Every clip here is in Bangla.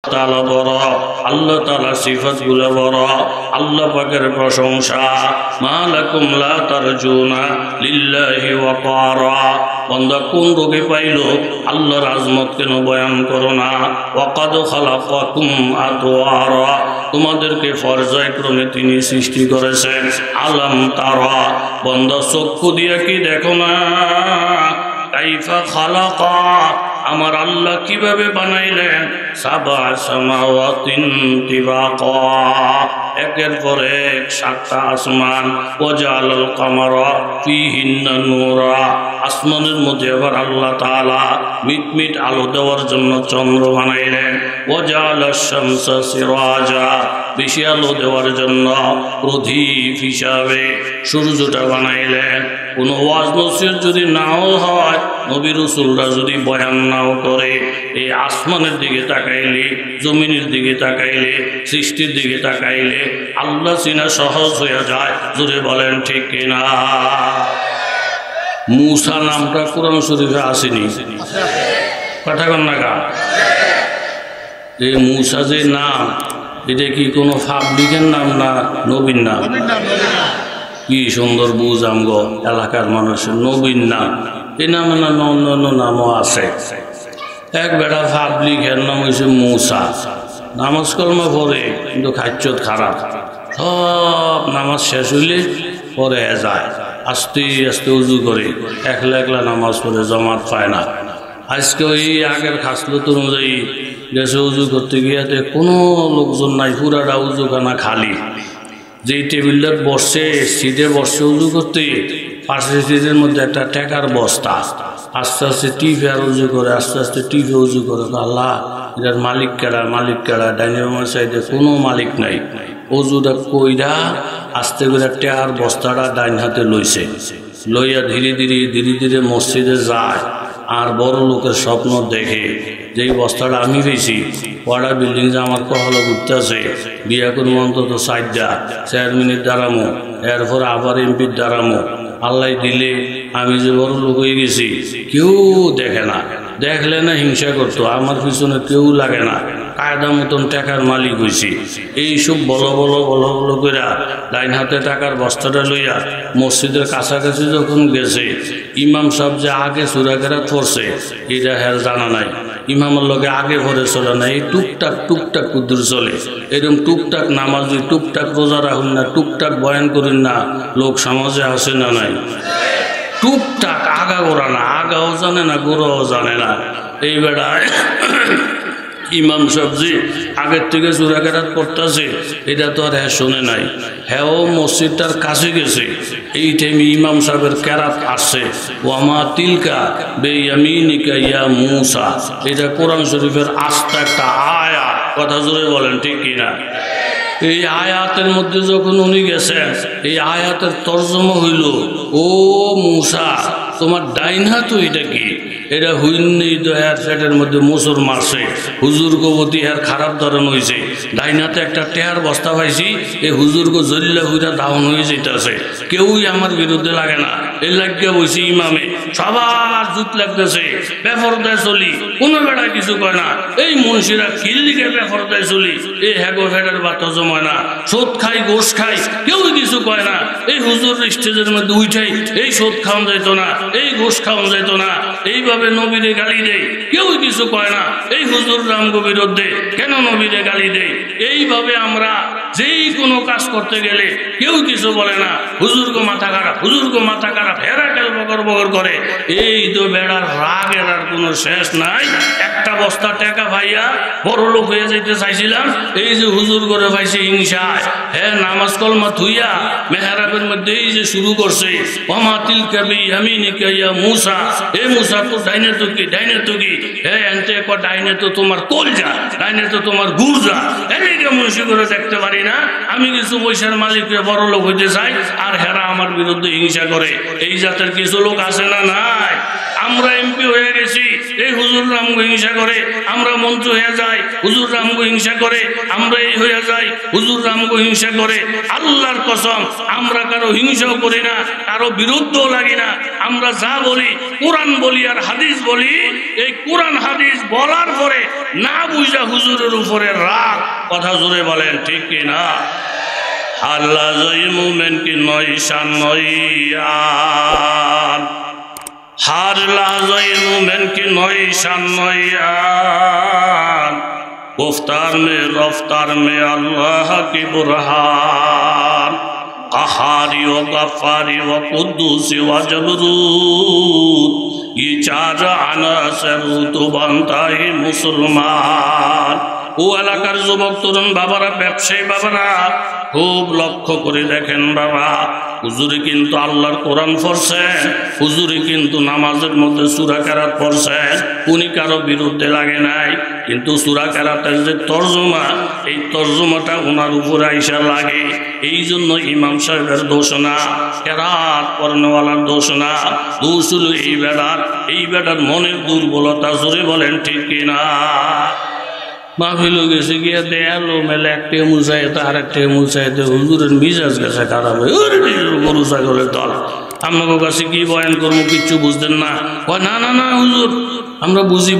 তাআলা বড়, আল্লাহ তাআলা সিফাতগুলো বড়, আল্লাহ পাকের প্রশংসা। মা লাকুম লা তারজুনা লিল্লাহি ওয়াকারা। বান্দা কোন রোগে পাইল, আল্লাহর আজমত কেন বয়ান করো না? ওয়াকাদ খালাকাকুম আতওয়ারা, তোমাদেরকে পর্যায়ক্রমে তিনি সৃষ্টি করেছেন। আলাম তারা, বান্দা চক্ষু দিয়ে কি দেখো না? কাইফা খালাকা, আমার আল্লাহ কিভাবে বানাইলেন? সাবা সামাওয়াতিন তিবাকা, একের পর এক সাতটা আসমান। ওয়াজালাল কামারা ফীহিন্না নূরা, আসমানের মধ্যে আবার আল্লাহ তাআলা মিটমিট আলো দেওয়ার জন্য চন্দ্র বানাইলেন। ওয়াজালাশ শামসা সিরাজা, বেশি আলো দেওয়ার জন্য প্রদীপ হিসাবে সূর্যটা বানাইলেন। কোনো ওয়াজ নসিহত যদি নাও হয়, নবী রাসূলরা যদি বয়ান নাও করে, এই আসমানের দিকে তাকাইলে, জমিনের দিকে তাকাইলে, সৃষ্টির দিকে তাকাইলে আল্লাহ চিনা সহজ হয়ে যায়। জোরে বলেন ঠিক কিনা? মূসা নামটা কোরআন শরীফে আসেনি, কথা কন না গা? এই মূসা যে নাম, এটা কি কোনো পাবলিকের নাম না নবীর নাম? কি সুন্দর বুঝ আমগো এলাকার মানুষের, নবীর নাম। এই নামে না অন্যান্য নামও আছে। এক বেটা পাবলিক, এর নাম হয়েছে মূসা। নামাজ কলমা পড়ে, কিন্তু খাচ্চত খারাপ। সব নামাজ শেষ হইলে পরে যায়, আস্তে আস্তে উজু করে, একলা একলা নামাজ পড়ে, জমাত পায় না। আজকে ওই আগের খাসলত অনুযায়ী গেছে উজু করতে গিয়াতে কোনো লোকজন নাই, পুরাটা উজুখানা খালি। যেই টেবিলটা বসছে, সিটে বসছে উজু করতে, পাশের সিটের মধ্যে একটা টাকার বস্তা। আস্তে আস্তে টিপে আর উজু করে, আস্তে আস্তে টিপে উজু করে। আল্লাহ, এটার মালিক কেডা? মালিক কেডা? ডাইনিং রুমের সাইডে কোনো মালিক নাই। উজুটা কইরা আস্তে করে টাকার বস্তাটা ডাইন হাতে লইছে, লইয়া ধীরে ধীরে ধীরে ধীরে মসজিদে যায়। আর বড় লোকের স্বপ্ন দেখে, যেই বস্তাটা আমি পেয়েছি, ওয়াডা বিল্ডিং যে আমার কহলো ঘুরতে আছে, বিয়া করবো অন্তত 4 মিনিট দাঁড়ামো, এরপর আবার এমপির দাঁড়ামো। আল্লাহ দিলে আমি যে বড় লোক হয়ে গেছি, কেউ দেখে না, দেখলে না হিংসা করতো। আমার পিছনে কেউ লাগে না, কায়দা মতন টাকার মালিক হয়েছি। এইসব বলো বলো বলো বলো করে ডাইন হাতে টাকার বস্তাটা লইয়া মসজিদের কাছাকাছি যখন গেছে, ইমাম সাহেব যে আগে সূরা কেরাত পড়ছে, এটা হের জানা নাই। ইমামের লগে আগে ভরে চলে না, এই টুকটাক টুকটাক কুদ্দুর চলে। এরকম টুকটাক নামাজি, টুকটাক রোজা রাখুন না, টুকটাক বয়ান করেন না, লোক সমাজে আসে না নাই? টুকটাক আগা গোড়া না, আগাও জানে না, গোড়াও জানে না। এই বেড়া ইমাম সবজি আগের থেকে সূরা কেরাত পড়তেছে, এটা তো আর হ্যাঁ শোনে নাই। হ্যাঁ, ও মসজিদটার কাছে গেছে, এই টাইমে ইমাম সাহেবের কেরাত আসছে। ওয়ামা তিলকা বেয়ামিনিকা ইয়া মূসা, এটা কোরআন শরীফের আস্তা একটা আয়াত। কথা জোরে বলেন ঠিক কিনা? এই আয়াতের মধ্যে যখন উনি গেছেন, এই আয়াতের তর্জমা হইল, ও মূসা, তোমার ডাইন হাত এটা কি? এটা হুইনি তো হেয়ার সেটের মধ্যে মুসুর মারছে, হুজুর গবতী হেয়ার খারাপ ধরন হয়েছে, ডাইন হাতে একটা টেয়ার বস্তা পাইছি, এই হুজুর গো জল্লা হুইরা ডাউন হয়ে যেতেছে, কেউই আমার বিরুদ্ধে লাগে না। এই লাগিয়ে বসি ইমামে, সবার জুত লাগতেছে, বেফরদায় চলি, কোনো বেড়া কিছু কয় না। এই মুন্সিরা কিল্লিকে বেফরদায় চলি, এই হ্যাগো ফেডার বাত জমায় না, সোদ খাই গোশ খাই, কেউ কিছু কয় না। এই হুজুর স্টেজের মধ্যে উঠাই, এই সোদ খাওয়ান যাইতো না, এই গোশ খাওয়ান যাইতো না, এইভাবে নবীরে গালি দেয়, কেউ কিছু কয় না। এই হুজুর রামগো বিরুদ্ধে কেন নবীরে গালি দেয়? এইভাবে আমরা যেই কোনো কাজ করতে গেলে কেউ কিছু বলে না। হুজুর গো মাথা খারাপ, হুজুর গো মাথা খারাপ, হেরা কেল বকর বকর করে। এই তো বেড়ার রাগের আর কোনো শেষ নাই। একটা বস্তা টাকা ভাইয়া বড় লোক হয়ে যেতে চাইছিলাম, এই যে হুজুর করে পাইছে হিংসায়, হ্যাঁ নামাজ কলমা থুইয়া মেহরাবের মধ্যে এই যে শুরু করছে, ওমা তিলকা বিয়ামিনিকা ইয়া মূসা, এ মূসা তো ডাইনে তো কি, ডাইনে তো কি, হ্যাঁ এনতে ক ডাইনে তো তোমার কলজা, ডাইনে তো তোমার গুরজা। এদিকে মুন্সি করে দেখতে পারি না, আমি কিছু পয়সার মালিককে বড় লোক হইতে চাই, আর হেরা আমার বিরুদ্ধে হিংসা করে। এই জাতের কিছু লোক আছে না নাই? আমরা এমপি হয়ে গেছি, এই হুজুর আমগো হিংসা করে, আমরা মন্ত্রী হয়ে যাই, হুজুর আমগো হিংসা করে, আমরা এই হয়ে যাই, হুজুর আমগো হিংসা করে। আল্লাহর কসম, আমরা কারো হিংসাও করি না, কারো বিরুদ্ধও লাগি না। আমরা যা বলি কোরআন বলি আর হাদিস বলি। এই কোরআন হাদিস বলার পরে না বুঝা হুজুরের উপরে রাগ, কথা জোরে বলেন ঠিক কি না? আল্লাহ জয় মুমেন কি নয় শান নয়ান, হার লাজয় মুমেন কি নয় শান নয়ান, गुफ्तार में रफ्तार में अल्लाह की बुरहान, कहारी व गफ्फारी व कुद्दूसी व जबरूत, ये चार अनासर तो बनता ही मुसलमान। ও এলাকার যুবক তরুণ বাবারা, ব্যবসায়ী বাবারা, খুব লক্ষ্য করে দেখেন বাবা, হুজুরে কিন্তু আল্লাহর কোরআন পড়ছেন, হুজুরে কিন্তু নামাজের মধ্যে সূরা কেরাত পড়ছেন, উনি কারো বিরুদ্ধে লাগে নাই। কিন্তু সূরা কেরাতের যে তর্জমা, এই তর্জমাটা ওনার উপরে আইসা লাগে। এই জন্য ইমাম সাহেবের দোষ না, কেরাত পড়নেওয়ালার দোষ না, দোষ হলো এই বেটার মনের দুর্বলতা। জোরে বলেন ঠিক কিনা? মাহফিল গেছে গিয়ে দেয়ালো মেলে এক টেমুল চাইতে আর এক টেমুল চাইতে হুজুরের মিজাজ গেছে খারাপ হয়ে, গরু ছাগলের দল, আপনার কাছে কি বয়ান করবো কিচ্ছু বুঝতেন না। না না না হুজুর, আমরা বুঝি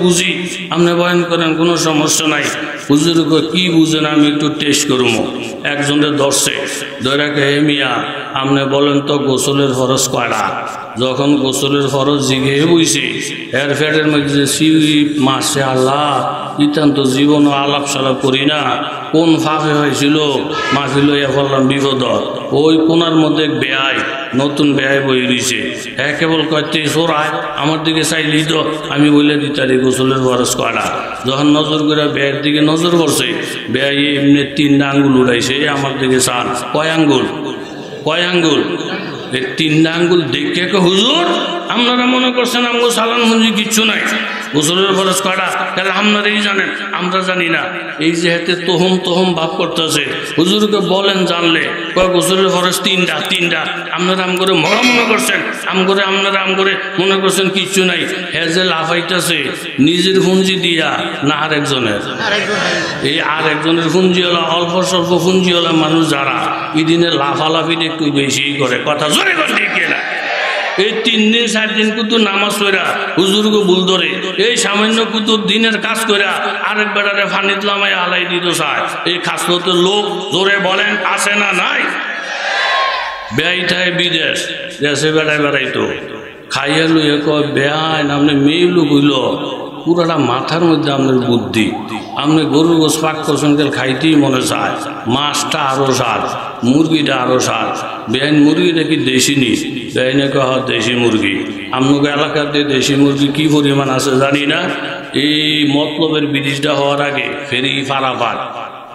আপনি বয়ান করেন, কোনো সমস্যা নাই। হুজুর কি বুঝেন, আমি একটু টেস্ট করবো। একজনের ধরছে, ধরে হে মিয়া আপনি বলেন তো গোসলের ফরজ কয়টা? যখন গোসলের ফরজ জিগে বইছে, এর ফেটের মধ্যে মাসে আল্লাহ ইতান তো জীবনও আলাপ সালাপ করি না, কোন ফাঁকে হয়েছিল মাফিল ইয়া বললাম বিপদ। ওই কোনার মধ্যে বেয়াই, নতুন বেয়াই বই দিছে, হ্যাঁ কেবল কয়েকটি সোরায় আমার দিকে চাইলি তো আমি বলে দিতারি গোসলের ফরজ কয়টা। যখন নজর করে বেয়ের দিকে নজর করছে, বেয়াই এমনি 3 আঙ্গুল উড়াইছে আমার দিকে চান। কয় আঙ্গুল? এই 3 আঙ্গুল দেখে হুজুর আপনারা মনে করছেন আমগো সালান মঞ্জি কিচ্ছু নাই, গোসলের ফরজ কয়টা? তাহলে আপনারাই জানেন, আমরা জানি না। এই যে হাতে তোহম ভাব করতেছে, হুজুরকে বলেন জানলে কয় গোসলের ফরজ 3টা। আপনারা আম করে মনে করছেন, আপনারা মনে করছেন কিচ্ছু নাই। হ্যাঁ যে লাফাইতেছে নিজের ফুঞ্জি দিয়া না আরেকজনের, এই আরেকজনের ফুঞ্জিওয়ালা, অল্প স্বল্প ফুঞ্জিওয়ালা মানুষ যারা এই দিনে লাফালাফিটা একটু বেশি করে, কথা জোরে করে দেখে না। এই 3 দিন 4 দিন কুতু নামাজ পড়া হুজুরকে ভুল ধরে, এই সামান্য কুতু দিনের কাজ করা আরেক বেটারে ফানিত লামাই আলাই দিত চায়। এই খাসলতের লোক জোরে বলেন আছে না নাই? বেয়াইটায় বিদেশ দেশে বেড়াইতো খাইয়া লইয়া কয় বেয়াই আপনি মেয়ে লোক হইল, পুরাটা মাথার মধ্যে আপনার বুদ্ধি, আপনি গরুর গোস পাক করছেন গেল খাইতেই মনে চায়, মাছটা আরো স্বাদ, মুরগিটা আরো স্বাদ। বেআইন মুরগিটা কি দেশি নি? বেআইনে কহ দেশি মুরগি। আপনাকে এলাকাতে দেশি মুরগি কি পরিমাণ আছে জানি না। এই মতলবের ব্রিজটা হওয়ার আগে ফেরি ফারাফার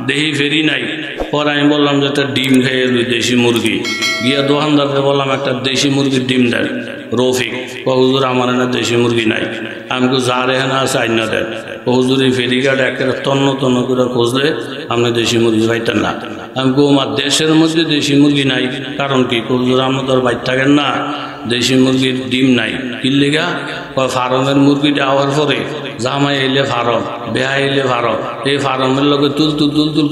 দেহি ফেরি নাই, পরে আমি বললাম যে একটা ডিম খেয়ে এলুই দেশি মুরগি। গিয়া দোকানদারকে বললাম একটা দেশি মুরগির ডিম দেন। রফিক হুজুর আমার এনে দেশি মুরগি নাই। আমি যার এখানে আছে আইনা দেন। হুজুর এই ফেরিঘাট একেবারে তন্ন করে খুঁজলে আপনি দেশি মুরগি পাইতেন না। আমি আমার দেশের মধ্যে দেশি মুরগি নাই, কারণ কি হুজুর আপনি তোর বাইর থাকেন না, দেশি মুরগির ডিম নাই। কিল্লিগা ফার্মের মুরগিটা হওয়ার পরে জামাই এলে ফার্ম, বেহা এলে ফার্ম, এই ফার্মের লোকে তুল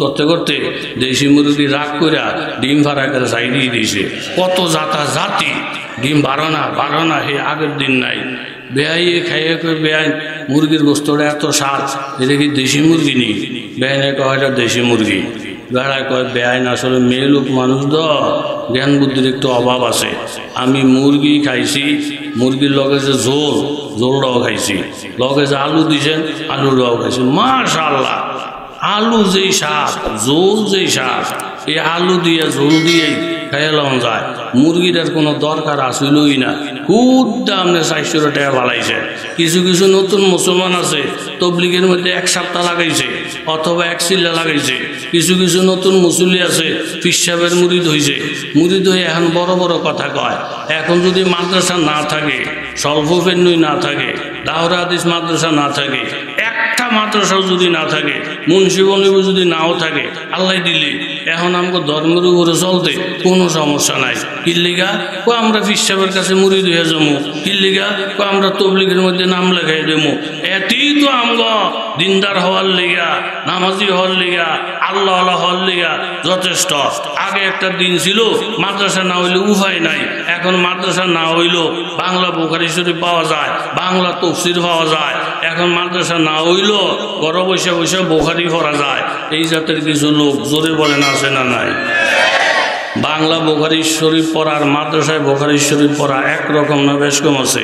করতে করতে দেশি মুরগি রাগ করে ডিম ফাড়া করে সাইডিয়ে দিয়েছে। কত জাতি ডিম বাড়ো না হে আগের দিন নাই। বেহাইয়ে খাইয়ে বেআই মুরগির গোস্তটা এত স্বাদ, এটা কি দেশি মুরগি নি? বেআইনে কয় এটা দেশি মুরগি। বেড়ায় কয় বেআইন আসলে মেয়ে লোক মানুষ তো জ্ঞান বুদ্ধির একটু অভাব আছে। আমি মুরগি খাইছি, মুরগির লগে যে ঝোলটাও খাইছি, লগে যে আলু দিয়েছেন আলুটাও খাইছি। মাশাআল্লাহ, আলু যেই স্বাদ, ঝোল যেই স্বাদ, এই আলু দিয়ে ঝোল দিয়েই খাইলাম যায়। মুরগিটার কোনো দরকার আসলই না। খুব দাম 400 টাকা বাড়াইছে। কিছু নতুন মুসলমান আছে তবলিগের মধ্যে 1 সপ্তাহ লাগাইছে অথবা 1 চিল্লা লাগাইছে। কিছু নতুন মুসল্লি আছে পিসাবের মুরিদ হয়েছে, মুরিদ হয়ে এখন বড় কথা কয়। এখন যদি মাদ্রাসা না থাকে, স্বল্প ফেন্নুই না থাকে, দাওরা হাদিস মাদ্রাসা না থাকে, একটা মাদ্রাসাও যদি না থাকে, মুন্সিবনিব যদি নাও থাকে, আল্লাহ দিলে এখন আমাকে ধর্মের উপরে চলতে কোনো সমস্যা নাই। কিল্লিগা কো আমরা ফিসাবের কাছে মুড়ি দিয়ে জমু, কিল্লিগা কো আমরা তবলিগের মধ্যে নাম লেখাই দেবো। এতেই তো আমগো দিনদার হওয়ার লিগা, নামাজি হওয়ার লিগা, আল্লাহ হওয়ার লিগা যথেষ্ট। আগে একটা দিন ছিল মাদ্রাসা না হইলে উপায় নাই, এখন মাদ্রাসা না হইলেও বাংলা বুখারী শরীফ পাওয়া যায়, বাংলা তাফসীর পাওয়া যায়। এখন মাদ্রাসা না হইলেও ঘরে বসে বসে বুখারী পড়া যায়। এই জাতের কিছু লোক জোরে বলেন আছে না নাই? বাংলা বুখারী শরীফ পড়ার মাদ্রাসায় বুখারী শরীফ পড়া একরকম না বেশ কম আছে?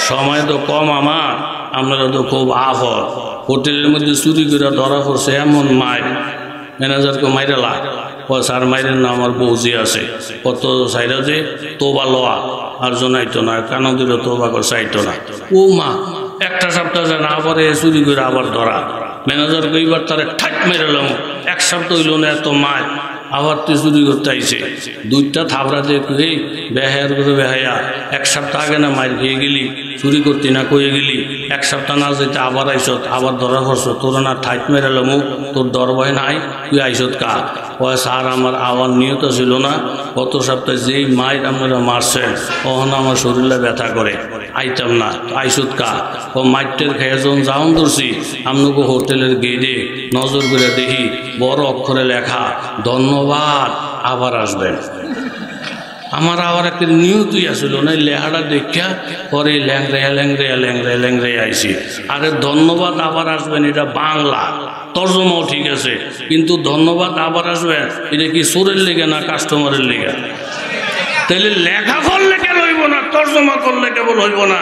সময় তো কম আমার, আপনারা তো খুব আফত। হোটেলের মধ্যে চুরি করে ধরা পড়ছে এমন মায়ের, ম্যানেজারকে মাইরেলা ও স্যার মাইরেন না, আমার বৌজি আছে কত সাইরা যে তোবা লওয়া আর জনাইতো না, কানো দিলে তোবা করে চাইতো না। ও মা একটা সপ্তাহ যে না পরে চুরি করে আবার ধরা। ম্যানেজারকে এইবার তারা ঠাট মেরেলাম, এক সপ্তাহ হইল না এত মায়, আবার তুই চুরি করতে আইছে। দুইটা থাবড়া দিয়ে এই বেহায়ার করে বেহায়া, এক সপ্তাহ আগে না মার খেয়ে গেলি, চুরি করতি না কয়ে গেলি, এক সপ্তাহ না যেতে আবার আইসত, আবার ধরা পড়ছ, তোর না ঠাইট মেরেলাম, তোর ডর ভয় নাই, তুই আইসত কা? ও স্যার আমার আওয়ার নিয়ত ছিল না, গত সপ্তাহে যেই মায়ের আপনারা মারছেন তখন আমার শরীরে ব্যথা করে, আইতাম না, আইসত কা? ও মাইটের খেয়ে যখন যাওন ধরছি, আপনাকে হোটেলের গেটে নজর করে দেখি বড় অক্ষরে লেখা ধন্যবাদ আবার আসবেন। আমার আবার একটা নিয়তই আসলো না, লেহাটা দেখা পরে ল্যাংড়াইয়া ল্যাংড়াইয়া ল্যাংড়াইয়া ল্যাংড়াইয়া আইসি। আরে ধন্যবাদ আবার আসবেন এটা বাংলা তর্জমাও ঠিক আছে, কিন্তু ধন্যবাদ আবার আসবেন এটা কি চোরের লেগে না কাস্টমারের লেগে? তাহলে লেখা করলে কেন হইব না, তর্জমা করলে কেবল হইব না?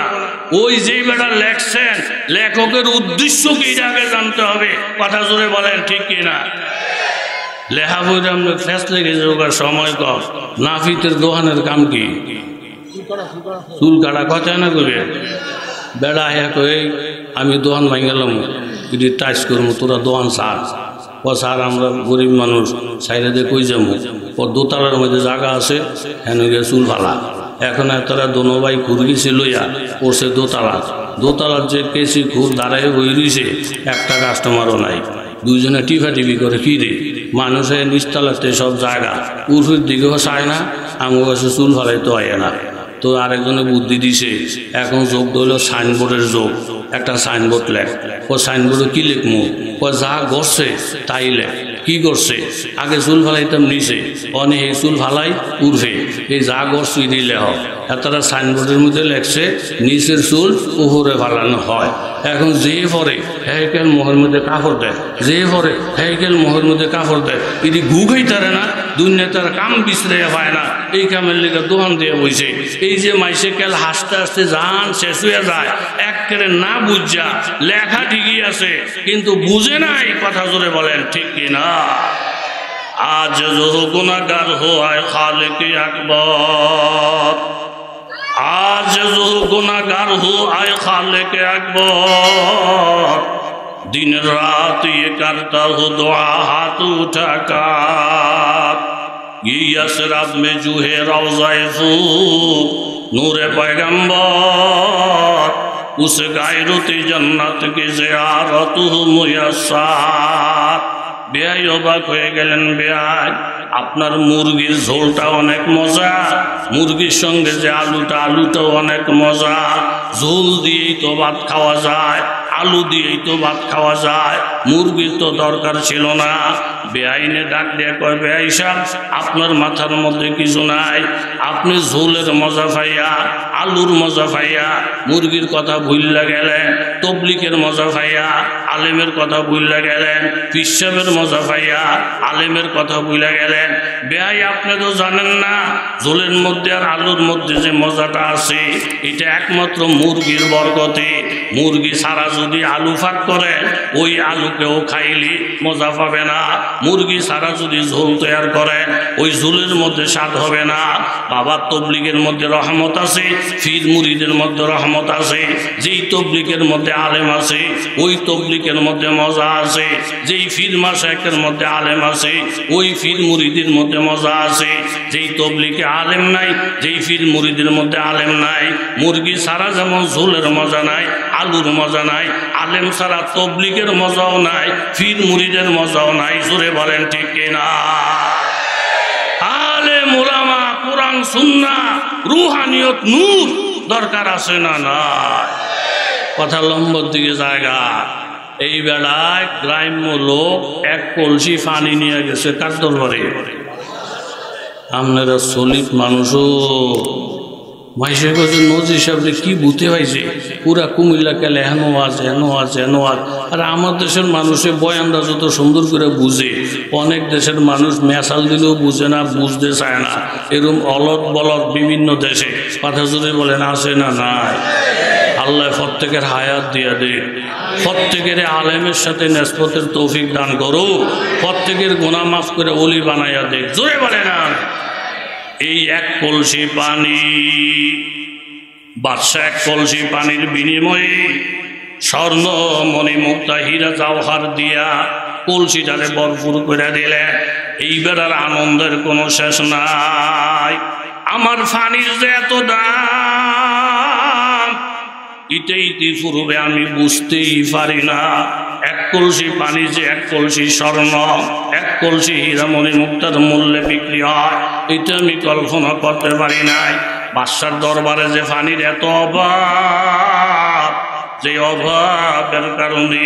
ওই যেই বেটা লেখছেন লেখকের উদ্দেশ্য কি এটা আগে জানতে হবে। কথা জোরে বলেন ঠিক কিনা? লেখা বইটা আমরা ফ্যাস লেগে যাওয়ার সময় কম। নাফিতের দোকানের কাম কি? চুল কাটা কথা না করবে বেড়া এক হয়ে আমি দোকান ভাঙালাম, এটি টাইস করবো, তোরা দোকান সার। ও স্যার আমরা গরিব মানুষ, সাইডে দিয়ে কই যাবো, ওর দোতলার মধ্যে জায়গা আছে, হেন গিয়ে চুল ফালা। এখন তারা দোনো ভাই ঘুর গেছে লইয়া পড়ছে দোতলার যে কেসি ঘুর দাঁড়ায় বই রয়েছে, একটা কাস্টমারও নাই। দুইজনে টিফাটিফি করে কি রে, মানুষের নিচতলাতে সব জায়গা, উর্ফের দিকেও চায় না, আমার কাছে চুল ফালাইতে হয় না। তো আরেকজনে বুদ্ধি দিছে, এখন যোগ ধরল সাইনবোর্ডের যোগ, একটা সাইনবোর্ড লেখ। ও সাইনবোর্ডে কি লিখমু? ও যা করছে তাই লেখ। কি করছে? আগে চুল ফালাইতাম নিচে, অনেক চুল ফালাই উর্ফে, এই যা করছে এটাই লেখ। তারা সাইনবোর্ডের মধ্যে লেখছে নিচের চুল উপরে ফালানো হয়। এখন যে পরে হেকেল মোহের মধ্যে কাপড় দেয়, যে পরে হেকেল মোহের মধ্যে কাপড় দেয়, এটি ঘুঘাই তারে না, দুনিয়া তার কাম বিছড়াইয়া পায় না, এই কামের লেগে দোকান দিয়ে বইছে। এই যে মাইসে কেল হাসতে হাসতে জান শেষ হয়ে যায়, একেবারে না বুঝা লেখা ঠিকই আছে কিন্তু বুঝে নাই। কথা জোরে বলেন ঠিক কিনা? আজ जो गुनाहगार हो आए खालिक अकबर, आज जो गुनाहगार हो आए खालिक अकबर, दिन रात ये करता हो दुआ हाथ उठाकर, ये यसरब में जो है रौज़ाए फ़ूक नूरे पैगंबर, उस गायरते जन्नत की ज़ियारत मुयस्सर। বেয়াই অবাক হয়ে গেলেন। বেয়াই আপনার মুরগির ঝোলটা অনেক মজা, মুরগির সঙ্গে যে আলুটাও অনেক মজা, ঝোল দিয়েই তো ভাত খাওয়া যায়, আলু দিয়েই তো ভাত খাওয়া যায়, মুরগির তো দরকার ছিল না। বেআইনে ডাক দিয়ে কয়, বেআই সাহেব আপনার মাথার মধ্যে কিছু নাই, আপনি ঝোলের মজা পাইয়া, আলুর মজা পাইয়া মুরগির কথা ভুইল্লা গেলেন, তবলিকের মজা পাইয়া আলেমের কথা ভুইল্লা গেলেন, পিসাবের মজা পাইয়া আলেমের কথা ভুইলা গেলেন। বেআই আপনি তো জানেন না ঝোলের মধ্যে আর আলুর মধ্যে যে মজাটা আছে এটা একমাত্র মুরগির বরকতে। মুরগি ছাড়া যদি আলু ফাঁক করে ওই আলুকেও খাইলে মজা পাবে না, মুরগি ছাড়া যদি ঝোল তৈরি করে ওই ঝোলের মধ্যে স্বাদ হবে না। বাবা তবলিগের মধ্যে রহমত আছে, ফির মুরিদের মধ্যে রহমত আছে। যেই তবলিগের মধ্যে আলেম আছে ওই তবলিগের মধ্যে মজা আছে, যেই ফির মাশায়েখের মধ্যে আলেম আছে ওই ফির মুরিদের মধ্যে মজা আছে। যেই তবলিগে আলেম নাই, যেই ফির মুরিদের মধ্যে আলেম নাই, মুরগি ছাড়া যেমন ঝোলের মজা নাই, আলুর মজা নাই, আলেম ছাড়া তবলিগের মজাও নাই, ফির মুরিদের মজাও নাই। জোরে বলেন ঠিক কিনা? আলেম ওলামা, কোরআন সুন্নাহ, রুহানিয়ত, নূর দরকার আছে না নাই? কথা লম্বর দিকে জায়গা। এই বেলায় গ্রাম্য লোক এক কলসি পানি নিয়ে গেছে কার দরবারে? আপনারা সলিড মানুষও মাইসে কাছে নজির সাহেব কি বুঝতে পাইছে, পুরা কুমিল্লা কেলে হেন আছে হেন আছে হেন আছে। আর আমার দেশের মানুষে বয়ানরা যত সুন্দর করে বুঝে, অনেক দেশের মানুষ মেশাল দিলেও বুঝে না, বুঝতে চায় না। এরকম অলট বলট বিভিন্ন দেশে কথা যদি বলেন আছে না নাই? আল্লাহ প্রত্যেকের হায়াত দিয়া দে, প্রত্যেকের আলেমের সাথে নেসবতের তৌফিক দান করো, প্রত্যেকের গুনাহ মাফ করে ওলি বানাইয়া দে। জোরে বলে না? এই এক কলসি পানি, বাদশা এক কলসি পানির বিনিময়ে স্বর্ণ মণি মুক্তা হীরা জওহর দিয়া কলসিটারে ভরপুর করে দিলে। এইবার আর আনন্দের কোনো শেষ নাই। আমার পানির যে এত দাম, এটাই পূর্বে আমি বুঝতেই পারি না। এক কলসি পানি যে এক কলসি স্বর্ণ, এক কলসি হীরামণি মুক্তার মূল্যে বিক্রি হয়, এটা আমি কল্পনা করতে পারি নাই। বাদশার দরবারে যে পানির এত অভাব, যে অভাবের কারণে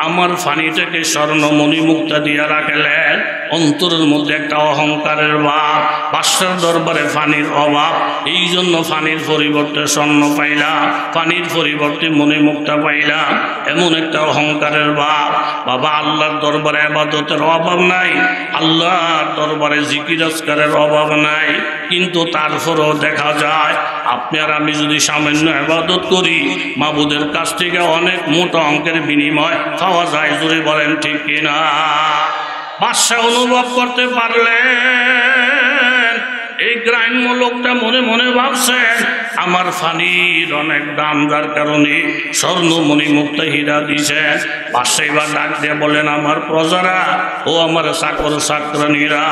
আমার পানিটাকে স্বর্ণমণি মুক্তা দিয়া রাখলেন। অন্তরের মধ্যে একটা অহংকারের ভাব, বাদশার দরবারে পানির অভাব, এই জন্য পানির পরিবর্তে স্বর্ণ পাইলাম, পানির পরিবর্তে মণি মুক্তা পাইলাম, এমন একটা অহংকারের ভাব। বাবা, আল্লাহর দরবারে ইবাদতের অভাব নাই, আল্লাহর দরবারে জিকির আজকারের অভাব নাই, কিন্তু তারপরেও দেখা যায় আপনি আর আমি যদি সামান্য ইবাদত করি, মাবুদের কাছ থেকে অনেক মোটা অঙ্কের বিনিময় পাওয়া যায়। জোরে বলেন ঠিক কিনা? বাদশা অনুভব করতে পারলেন এই গ্রাম্য লোকটা মনে মনে ভাবছেন আমার পানির অনেক দাম, যার কারণে স্বর্ণমণি মুক্তা হীরা দিছেন। বাদশা এবার ডাক দিয়ে বলেন, আমার প্রজারা ও আমার চাকর চাকরানীরা,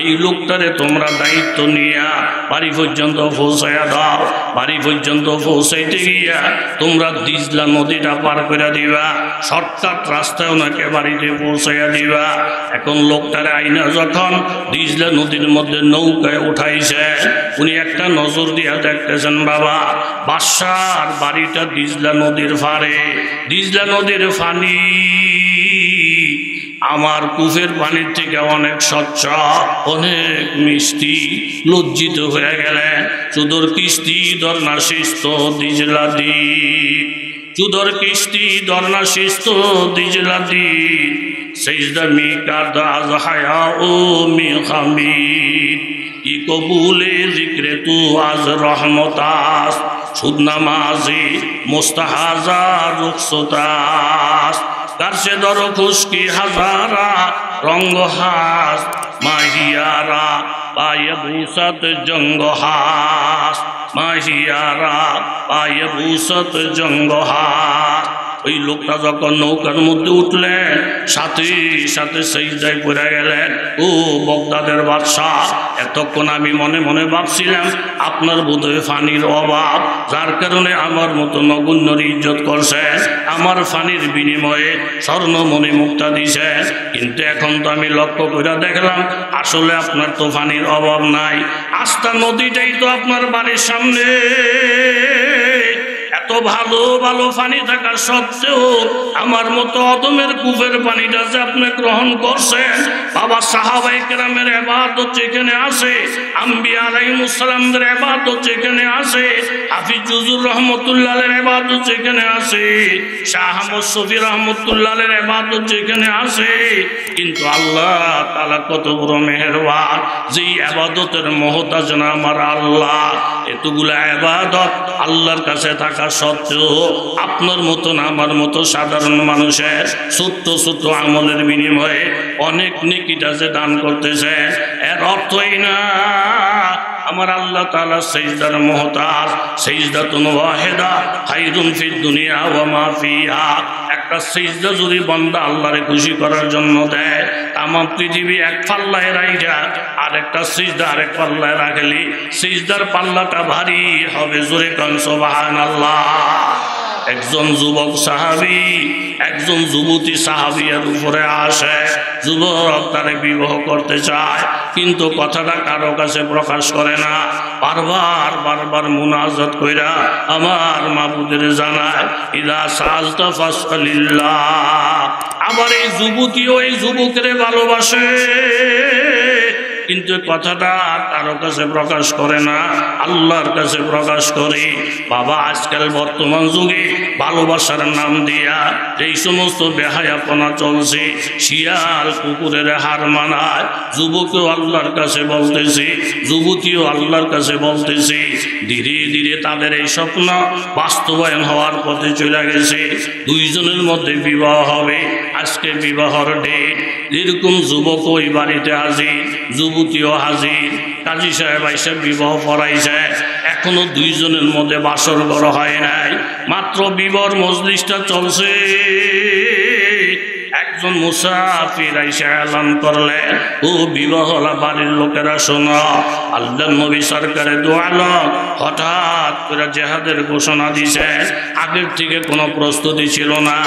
এই লোকটারে তোমরা দায়িত্ব নিয়া বাড়ি পর্যন্ত পৌঁছাইয়া দাও। বাড়ি পর্যন্ত পৌঁছাইতে গিয়া তোমরা দিজলা নদীটা পার করে দিবা, শর্টকাট রাস্তায় ওনাকে বাড়িতে পৌঁছাইয়া দিবা। এখন লোকটারে আইনা যখন দিজলা নদীর মধ্যে নৌকায় উঠাইছে, উনি একটা নজর দিয়া দেখতেছেন, বাবা বাদশার বাড়িটা দিজলা নদীর পাড়ে। দিজলা নদীর পানি আমার কূপের পানির থেকে অনেক স্বচ্ছ, অনেক মিষ্টি। লজ্জিত হয়ে গেলেন। চুদর কিস্তি দরনা শিস্ত দিজলা দ্বীপ, চুদর কিস্তি দরনা শিস্ত দিজলা দ্বীপ, সেজদা মি কাদা হায়া ও মি খামিদ, ই কবুলে জিক্রে তু আজ রহমতাস, সুদ নামাজি মুস্তাহাজা রুখসতাস, কারসে দর খুশকি হাজারা রঙ্গ হাস, মাহিয়ারা পায়ে ভূষত জঙ্গ হাস, মাহিয়ারা পায়ে ভূষত জঙ্গ হাস। ওই লোকটা যখন নৌকার মধ্যে উঠলেন, সাথে সাথে সেজদায় পড়ে গেলেন। ও বগদাদের বাদশাহ, এতক্ষণ আমি মনে মনে ভাবছিলাম আপনার বোধহয় পানির অভাব, যার কারণে আমার মতো নগণ্যর ইজ্জত করছেন, আমার পানির বিনিময়ে স্বর্ণমণি মুক্তা দিছে। কিন্তু এখন তো আমি লক্ষ্য করে দেখলাম আসলে আপনার তো পানির অভাব নাই। আস্থা নদীটাই তো আপনার বাড়ির সামনে। এত ভালো ভালো পানি থাকা সত্ত্বেও আমার মতো অদমের কূপের পানিটা যে আপনি গ্রহণ করছেন। বাবা, সাহাবায়ে কেরামের ইবাদত যেখানে আছে, আম্বিয়া আলাইহিস সালামদের ইবাদত যেখানে আছে, হাফিজ জুজুর রহমতুল্লাহের ইবাদত যেখানে আছে, শাহ আহমদ শফি রহমতুল্লাহের ইবাদত যেখানে আছে, কিন্তু আল্লাহ তাআলা কত বড় মেহেরবান, যেই ইবাদতের মুহতাজ না আমার আল্লাহ। এতগুলা ইবাদত আল্লাহর কাছে থাকা সত্ত্বেও আপনার মতো না আমার মতো সাধারণ মানুষের ছোট্ট ছোট্ট আমলের বিনিময়ে অনেক নেকিটা যে দান করতেছে, এর অর্থই না আমার আল্লাহ তাআলা সিজদার মুহতাজ। সিজদাতুন ওয়াহিদা খায়রুন ফিদ দুনিয়া ওয়া মা ফিহা। একটা সিজদা যদি বান্দা আল্লাহরে খুশি করার জন্য দেয়, তাম পৃথিবী এক পাল্লায় রাইখা আরেকটা সিজদা আরেক পাল্লায় রাখলে সিজদার পাল্লাটা ভারী হবে। জোরে কান সুবহানাল্লাহ। একজন যুবক সাহাবী একজন যুবতী সাহাবিয়ার উপরে আসে, যুবক তারে বিবাহ করতে চায়, কিন্তু কথাটা কারো কাছে প্রকাশ করে না, বারবার মুনাজাত কইরা আমার মাবুদের জানায়, ইদা সালতা ফাসআলিল্লাহ। আবার এই যুবতী ওই যুবকরে ভালোবাসে, কিন্তু কথাটা কারো কাছে প্রকাশ করে না, আল্লাহর কাছে প্রকাশ করে। বাবা, আজকাল বর্তমান যুগে ভালোবাসার নাম দিয়া এই সমস্ত বেহায়াপনা চলছে, শিয়াল কুকুরের হার মানায়। যুবকেও আল্লাহর কাছে বলতেছে, যুবতীও আল্লাহর কাছে বলতেছে, ধীরে ধীরে তাদের এই স্বপ্ন বাস্তবায়ন হওয়ার পথে চলে গেছে। দুইজনের মধ্যে বিবাহ হবে, আজকে বিবাহর ডেট। এরকম যুবক ওই বাড়িতে হাজির, যুবতীও হাজির, কাজী সাহেব আইসা বিবাহ পড়াইছে, এখনো দুইজনের মধ্যে বাসর ঘর হয় নাই, মাত্র বিবাহর মজলিসটা চলছে। একজন মুসাফির আইসা এলান করলেন, ও বিবাহলা বাড়ির লোকেরা শোনো, আল্লাহর নবী সরকারে দু আলম হঠাৎ করে জেহাদের ঘোষণা দিছে। আগের থেকে কোনো প্রস্তুতি ছিল না।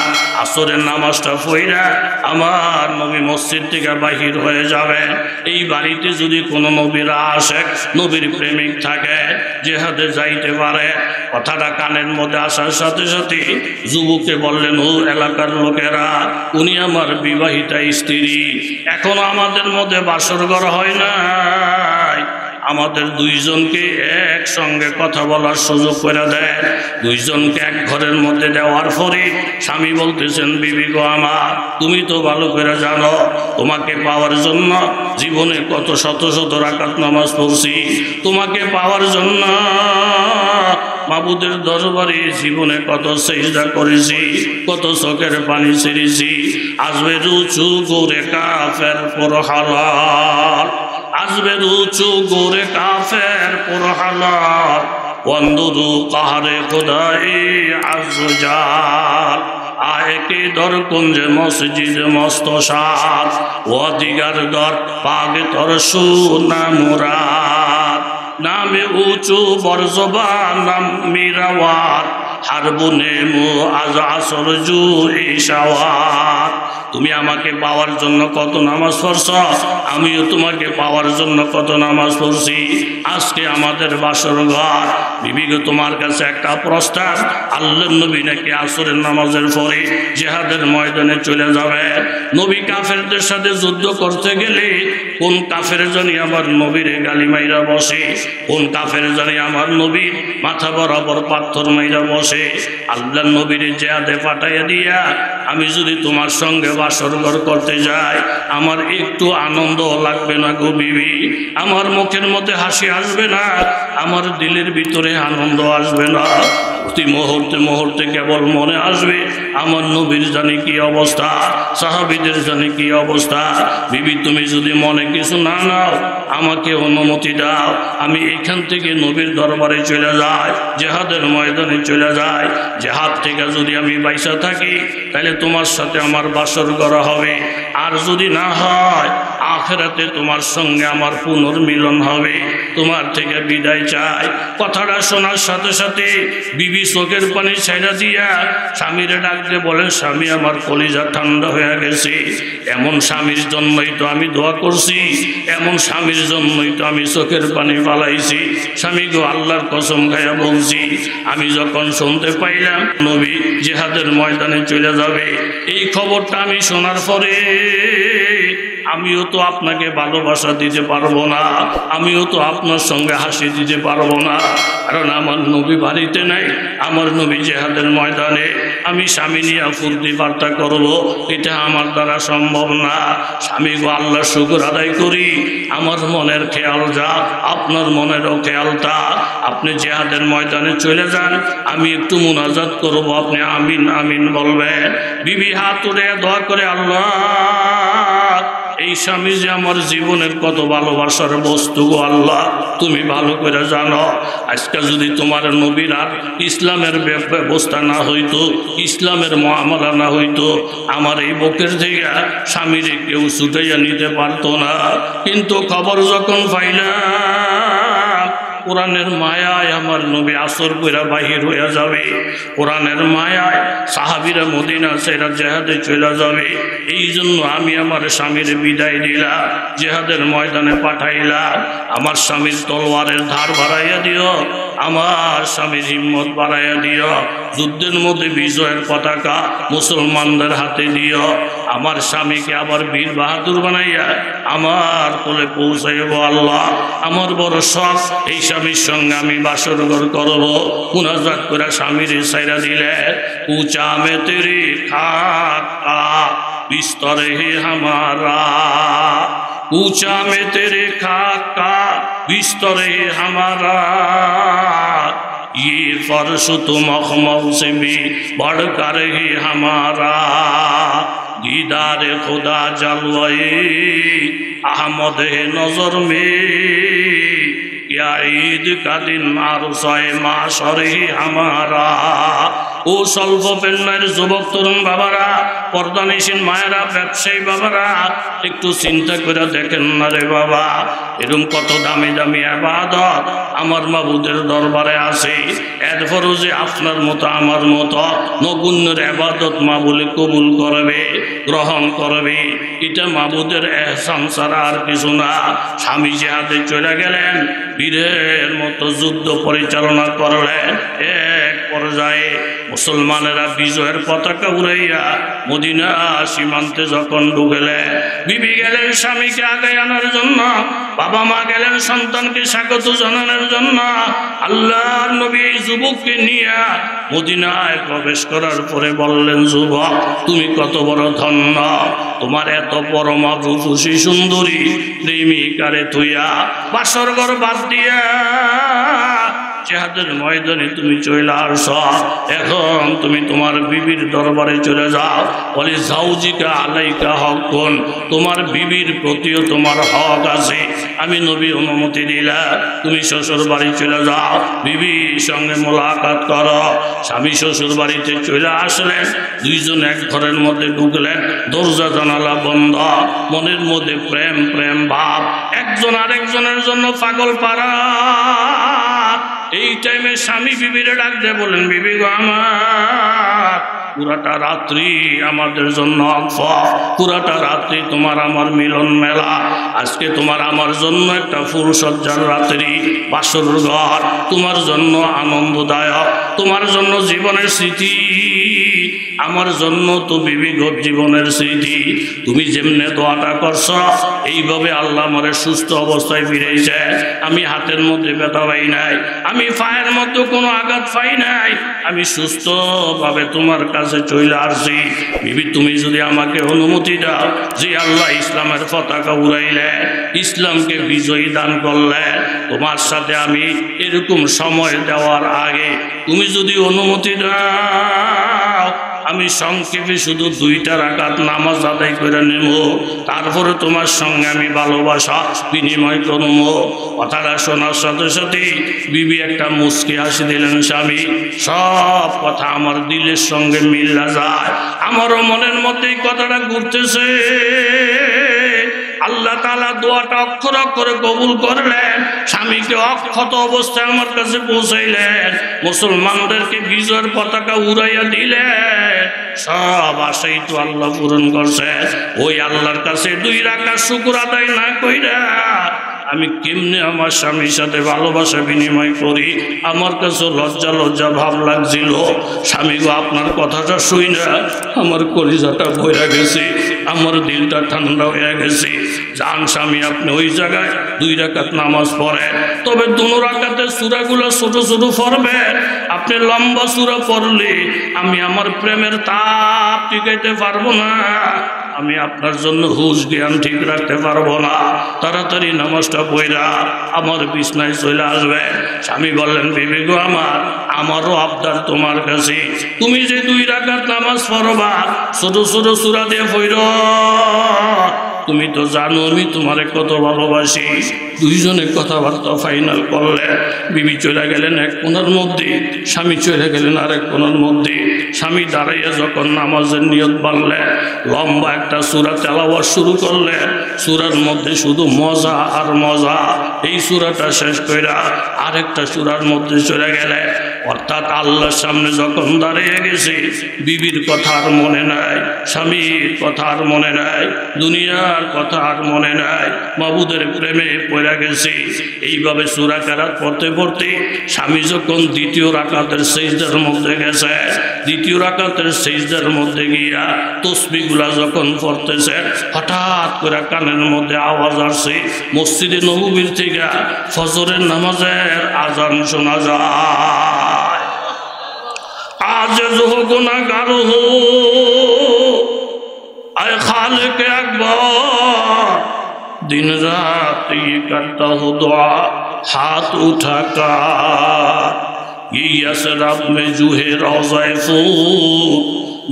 আসরের নামাজটা পড়া আমার নবী মসজিদ থেকে বাহির হয়ে যাবে। এই বাড়িতে যদি কোনো নবীর আশিক, নবীর প্রেমিক থাকে, জেহাদে যাইতে পারে। কথাটা কানের মধ্যে আসার সাথে সাথে যুবককে বললেন, ও এলাকার লোকেরা, উনি আমার বিবাহিতা স্ত্রী, এখনো আমাদের মধ্যে বাসর ঘর হয় নাই, আমাদের দুইজনকে একসঙ্গে কথা বলার সুযোগ করে দেন। দুইজনকে এক ঘরের মধ্যে দেওয়ার পরে স্বামী বলতেছেন, বিবি গো আমার, তুমি তো ভালো করে জানো তোমাকে পাওয়ার জন্য জীবনে কত শত শত রাকাত নামাজ পড়ছি, তোমাকে পাওয়ার জন্য মাবুদের দরবারে জীবনে কত সেজদা করেছি, কত চোখের পানি ছেড়েছি। আসবে রুচু গোরে কাফের পর হালাল, আসবে রুচু গোরে কাফের পর হালাল, বন্ধুরু কাহারে খোদাই আজজাল। আয় কে দর কুঞ্জ মসজিদ মস্তশাদ, ও দিগার দর পাগে তর সুনা মুরাদ। নামে উঁচু বরজবা নাম মিরাওয়াত, হারবুনে মু আজ আসর জু ইশাওয়াত। তুমি আমাকে পাওয়ার জন্য কত নামাজ পড়ছ, আমিও তোমাকে পাওয়ার জন্য কত নামাজ পড়ছি। আজকে আমাদের বাসর ঘর। বিবিকে তোমার কাছে একটা প্রস্তাব, আল্লাহর নবী নাকি আসরের নামাজের পরে জিহাদের ময়দানে চলে যাবে। নবী কাফেরদের সাথে যুদ্ধ করতে গেলে কোন কাফের জানি আমার নবীরে গালি মাইরা বসে, কোন কাফের জানি আমার নবীর মাথা বরাবর পাথর মাইরা বসে। আল্লাহর নবীরে জিহাদে পাঠাইয়া দিয়া আমি যদি তোমার সঙ্গে বাসর ঘর করতে যাই, আমার একটু আনন্দ লাগবে না গো বিবি, আমার মুখের মধ্যে হাসি আসবে না, আমার দিলের ভিতরে আনন্দ আসবে না। প্রতি মুহূর্তে মুহূর্তে কেবল মনে আসবে আমার নবীর জানি কি অবস্থা, সাহাবীদের জানি কি অবস্থা। বিবি, তুমি যদি মনে কিছু না নাও, আমাকে অনুমতি দাও, আমি এখান থেকে নবীর দরবারে চলে যাই, জিহাদের ময়দানে চলে যাই। জিহাদ থেকে যদি আমি বাইসা থাকি, তাহলে তোমার সাথে আমার বাসর করা হবে, আর যদি না হয় আখিরাতে তোমার সঙ্গে আমার পুনর্মিলন হবে। তোমার থেকে বিদায় চাই। কথাটা শোনার সাথে সাথে বিবি চোখের পানি ছেড়ে দিয়া স্বামীরে ডাকতে বলেন, স্বামী আমার কলিজা ঠান্ডা হয়ে গেছে, এমন স্বামীর জন্যই তো আমি দোয়া করছি, এমন স্বামীর জন্যই তো আমি চোখের পানি পালাইছি। স্বামী গো, আল্লাহর কসম খাইয়া বলছি, আমি যখন শুনতে পাইলাম নবী জিহাদের ময়দানে চলে যাবে, এই খবরটা আমি শোনার পরে আমিও তো আপনাকে ভালোবাসা দিতে পারবো না, আমিও তো আপনার সঙ্গে হাসি দিতে পারবো না, কারণ আমার নবী বাড়িতে নাই, আমার নবী জিহাদের ময়দানে। আমি স্বামী নিয়ে ফুর্তি বার্তা করবো, এটা আমার দ্বারা সম্ভব না। স্বামী গো, আল্লাহ শুকর আদায় করি, আমার মনের খেয়াল যা, আপনার মনেরও খেয়াল তা। আপনি জিহাদের ময়দানে চলে যান, আমি একটু মুনাজাত করবো, আপনি আমিন আমিন বলবেন। বিবি হাত উঠে দোয়া করে, আল্লাহ, এই স্বামী যে আমার জীবনের কত ভালোবাসার বস্তু গো আল্লাহ, তুমি ভালো করে জানো। আজকে যদি তোমার নবীর আর ইসলামের ব্যবস্থা না হইতো, ইসলামের মুআমালা না হইতো, আমার এই বুকের থেকে স্বামীরে কেউ ছুটাইয়া নিতে পারতো না। কিন্তু খবর যখন পাইলাম কোরআনের মায়ায় আমার নবী আসর কইরা বাহির হইয়া যাবে, কোরআনের মায়ায় সাহাবীরা মদিনা ছেড়ে জিহাদে চলে যাবে। এই জন্য আমি আমার স্বামীর বিদায় দিলাম, জিহাদের ময়দানে পাঠাইলাম। আমার স্বামীর তলোয়ারের ধার বাড়াইয়া দিও, আমার স্বামীর হিম্মত বাড়াইয়া দিও, যুদ্ধের মধ্যে বিজয়ের পতাকা মুসলমানদের হাতে দিও। আমার স্বামীকে আবার বীর বাহাদুর বানাইয়া আমার কোলে পৌঁছাইব আল্লাহ। আমার বড় শখ, এই স্বামীর সঙ্গে আমি বাসর ঘর করব। মুনাজাত করে স্বামীর সাইরা দিলে, উঁচা মে তেরি খাকা বিস্তরে হে হামারা, ऊंचा में तेरे खाका बिस्तर है हमारा, ये फर्श तो मखमल से भी बढ़कर है हमारा, दीदार खुदा जलवाए अहमद है नजर में, या ईद का दिन आरसाए माशर है हमारा। ও স্বল্প পেন্নার যুবক তরুণ বাবারা, পর্দানিসীন মায়েরা, ব্যবসায়ী বাবারা, একটু চিন্তা করে দেখেন না রে বাবা, এরকম কত দামি দামি ইবাদত আমার মাবুদের দরবারে আছে। এরপরও যে আপনার মতো আমার মতো নগণ্যের ইবাদত মাবুলে কবুল করবে, গ্রহণ করবে, এটা মাবুদের এহসান ছাড়া আর কিছু না। স্বামী জিহাদে চলে গেলেন, বীরের মতো যুদ্ধ পরিচালনা করলেন। এক পর্যায়ে মুসলমানেরা বিজয়ের পতাকা উড়াইয়া মদিনা সীমান্তে যখন ঢুকলেন, বিবি গেলেন স্বামীকে আগে আনার জন্য, বাবা মা গেলেন সন্তানকে স্বাগত জানানোর জন্য। আল্লাহর নবী যুবককে নিয়ে মদিনায় প্রবেশ করার পরে বললেন, যুবক তুমি কত বড় ধন্য, তোমার এত পরমা রূপসী সুন্দরী প্রেমিকারে তুইয়া বাসর ঘর বাদ দিয়া জিহাদের ময়দানে তুমি চলে আসো। এখন তুমি তোমার বিবির দরবারে চলে যাও। বলে জাউজিকা আলাইকা হকুন, তোমার বিবির প্রতিও তোমার হক আছে। আমি নবী অনুমতি দিলাম, তুমি শ্বশুর বাড়ি চলে যাও, বিবির সঙ্গে মোলাকাত করো। স্বামী শ্বশুর বাড়িতে চলে আসলেন, দুইজন এক ঘরের মধ্যে ঢুকলেন, দরজা জানালা বন্ধ, মনের মধ্যে প্রেম প্রেম ভাব, একজন আরেকজনের জন্য পাগল পারা। এই টাইমে স্বামী বিবিরে ডাক দিয়ে বলেন, বিবি গো আমার, পুরাটা রাত্রি আমাদের জন্য পুরাটা রাত্রি তোমার আমার মিলন মেলা, আজকে তোমার আমার জন্য একটা ফুলসজ্জার রাত্রি, বাসর ঘর তোমার জন্য আনন্দদায়ক, তোমার জন্য জীবনের স্মৃতি, আমার জন্য তো বিবি গো জীবনের স্মৃতি। তুমি যেমনে দোয়াটা করছ এইভাবে আল্লাহ আমারে সুস্থ অবস্থায় ফিরেছে। আমি হাতের মধ্যে ব্যথা পাই নাই, আমি পায়ের মধ্যে কোনো আঘাত পাই নাই, আমি সুস্থভাবে তোমার কাছে চলে আসছি। বিবি তুমি যদি আমাকে অনুমতি দাও, যে আল্লাহ ইসলামের পতাকা উড়াইলে, ইসলামকে বিজয়ী দান করলে, তোমার সাথে আমি এরকম সময় দেওয়ার আগে তুমি যদি অনুমতি দাও, আমি সংক্ষেপে শুধু 2টা রাকাত নামাজ আদায় করে নেব, তারপরে তোমার সঙ্গে আমি ভালোবাসা বিনিময় করব। কথাটা শোনার সাথে সাথে বিবি একটা মুচকি হাসি দিলেন। স্বামী, সব কথা আমার দিলের সঙ্গে মিল্লা যায়, আমারও মনের মধ্যে কথাটা ঘুরতেছে। আল্লাহ তাআলা দোয়াটা অক্ষর অক্ষরে কবুল করলেন, স্বামীকে অক্ষত অবস্থায় আমার কাছে পৌঁছাইলেন, মুসলমানদেরকে বিজয়ের পতাকা উড়াইয়া দিলেন। সব আশাই তো আল্লাহ পূরণ করছে। ওই আল্লাহর কাছে 2 রাকাত শুকর আদায় না কইরা আমি কেমনে আমার স্বামীর সাথে ভালোবাসা বিনিময় করি, আমার কাছে লজ্জা লজ্জা ভাব লাগছিল। স্বামী গো, আপনার কথাটা শুই না আমার কলিজাটা ভরে গেছে, আমার দিলটা ঠান্ডা হয়ে গেছে। যান স্বামী, আপনি ওই জায়গায় 2 রাকাত নামাজ পড়েন, তবে 2 রাকাতের সূরাগুলো ছোট ছোট পড়বেন। আপনি লম্বা সূরা পড়লে আমি আমার প্রেমের তাপ টিকাইতে পারবো না, আমি আপনার জন্য হুঁশ জ্ঞান ঠিক রাখতে পারবো না। তাড়াতাড়ি নামাজটা পড়া আমার বিছনায় চলে আসবে। স্বামী বললেন, বিবি গো আমার, আমারও আবদার তোমার কাছে, তুমি যে 2 রাকাত নামাজ পড়বা, ছোট ছোট সূরা দিয়ে পড়ো। তুমি তো জানো আমি তোমারে কত ভালোবাসি। 2 জনে কথাবার্তা ফাইনাল করলে, বিবি চলে গেলেন এক কোণার মধ্যে, স্বামী চলে গেলেন আরেক কোণার মধ্যে। স্বামী দাঁড়াইয়া যখন নামাজের নিয়ত বাড়লেন, লম্বা একটা সূরা তেলাওয়াত শুরু করলেন। সূরার মধ্যে শুধু মজা আর মজা, এই সূরাটা শেষ কইরা আরেকটা সূরার মধ্যে চলে গেলে, অর্থাৎ আল্লাহর সামনে যখন দাঁড়িয়ে গেছি, বিবির কথা আর মনে নাই, স্বামীর কথা আর মনে নাই, দুনিয়ার কথা আর মনে নাই, মাবুদের প্রেমে পড়ে গেছি। এইভাবে সূরা কেরাত পড়তে পড়তে স্বামী যখন দ্বিতীয় রাকাতের সিজদার মধ্যে গেছে, দ্বিতীয় রাকাতের সিজদার মধ্যে গিয়া তসবিহগুলা যখন পড়তেছে, হঠাৎ করে কানের মধ্যে আওয়াজ আসছে, মসজিদে নববীর থেকে ফজরের নামাজের আজান শোনা যায়। আজ जो गुनाहगार हो आए खालिक अकबर, दिन रात ये करता हूँ दुआ हाथ उठाकर, ये यसरब में जूहे रोज़े फूल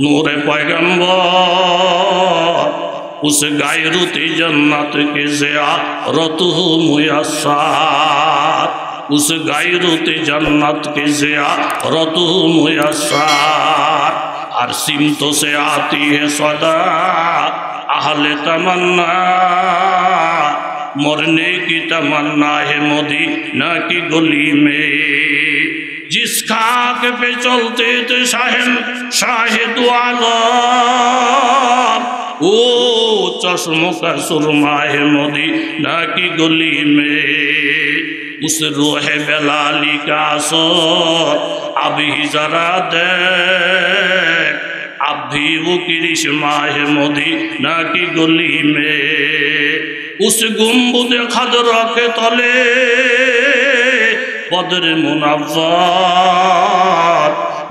नूर पैगंबर, उस गायरुते जन्नत के ज़ियारत हो मुयस्सर, उस गायरुते जन्नत के ज़ियारत हो मुयस्सर, हर सिमतों से आती है सदा अहले तमन्ना, मरने की तमन्ना है मदीना की गली में, जिस खाक पे चलते थे शाहिद आलम, ओ चश्मों का सुरमा है मदीना की गली में, उस रूह बेलाली का असर अभी जरा दे, अब भी वो करिश्मा है मदीना की गली में, उस गुंबद खदरा के तले बदर मुनव्वर,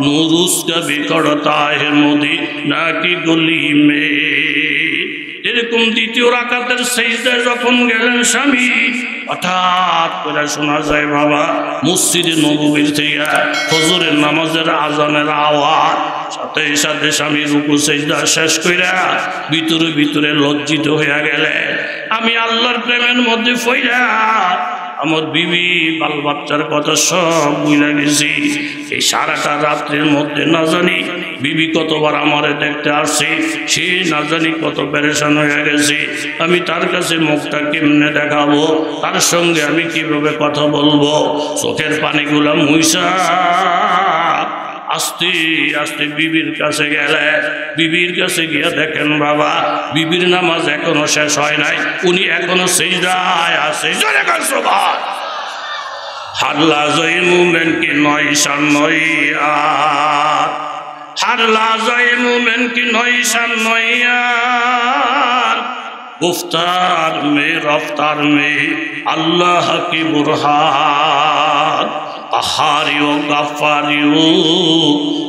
नूर उसका बिखरता है मदीना की गली में। এরকম দ্বিতীয় রাকাতের সিজদায় যখন গেলেন স্বামী, হঠাৎ করে শোনা যায় বাবা মসজিদে নববীর থেকে ফজরের নামাজের আজানের আওয়াজ, সাথে সাথে স্বামী রুকু সিজদা শেষ কইরা ভিতরে ভিতরে লজ্জিত হয়ে গেলে, আমি আল্লাহর প্রেমের মধ্যে পইরা আমার বিবি বাল বাচ্চার কথা সব ভুলে গেছি। এই সারাটা রাত্রের মধ্যে না জানি বিবি কতবার আমারে দেখতে আসছে, সে না জানি কত পেরেশান হয়ে গেছে। আমি তার কাছে মুখটা কেমনে দেখাবো, তার সঙ্গে আমি কিভাবে কথা বলবো, চোখের পানিগুলা মুইসা আস্তে আস্তে বিবির কাছে গেলে, বিবির কাছে গিয়ে দেখেন বাবা বিবির নামাজ এখনো শেষ হয় নাই, উনি এখনো সিজদায় আছে। জোরে কর সুবহান। हर लाज़े मोमिन की नई शान नई यार, हर लाज़े मोमिन की नई शान नई यार, गुफ्तार में रफ्तार में अल्लाह की बुरहान, अहारी व गफ्फारी व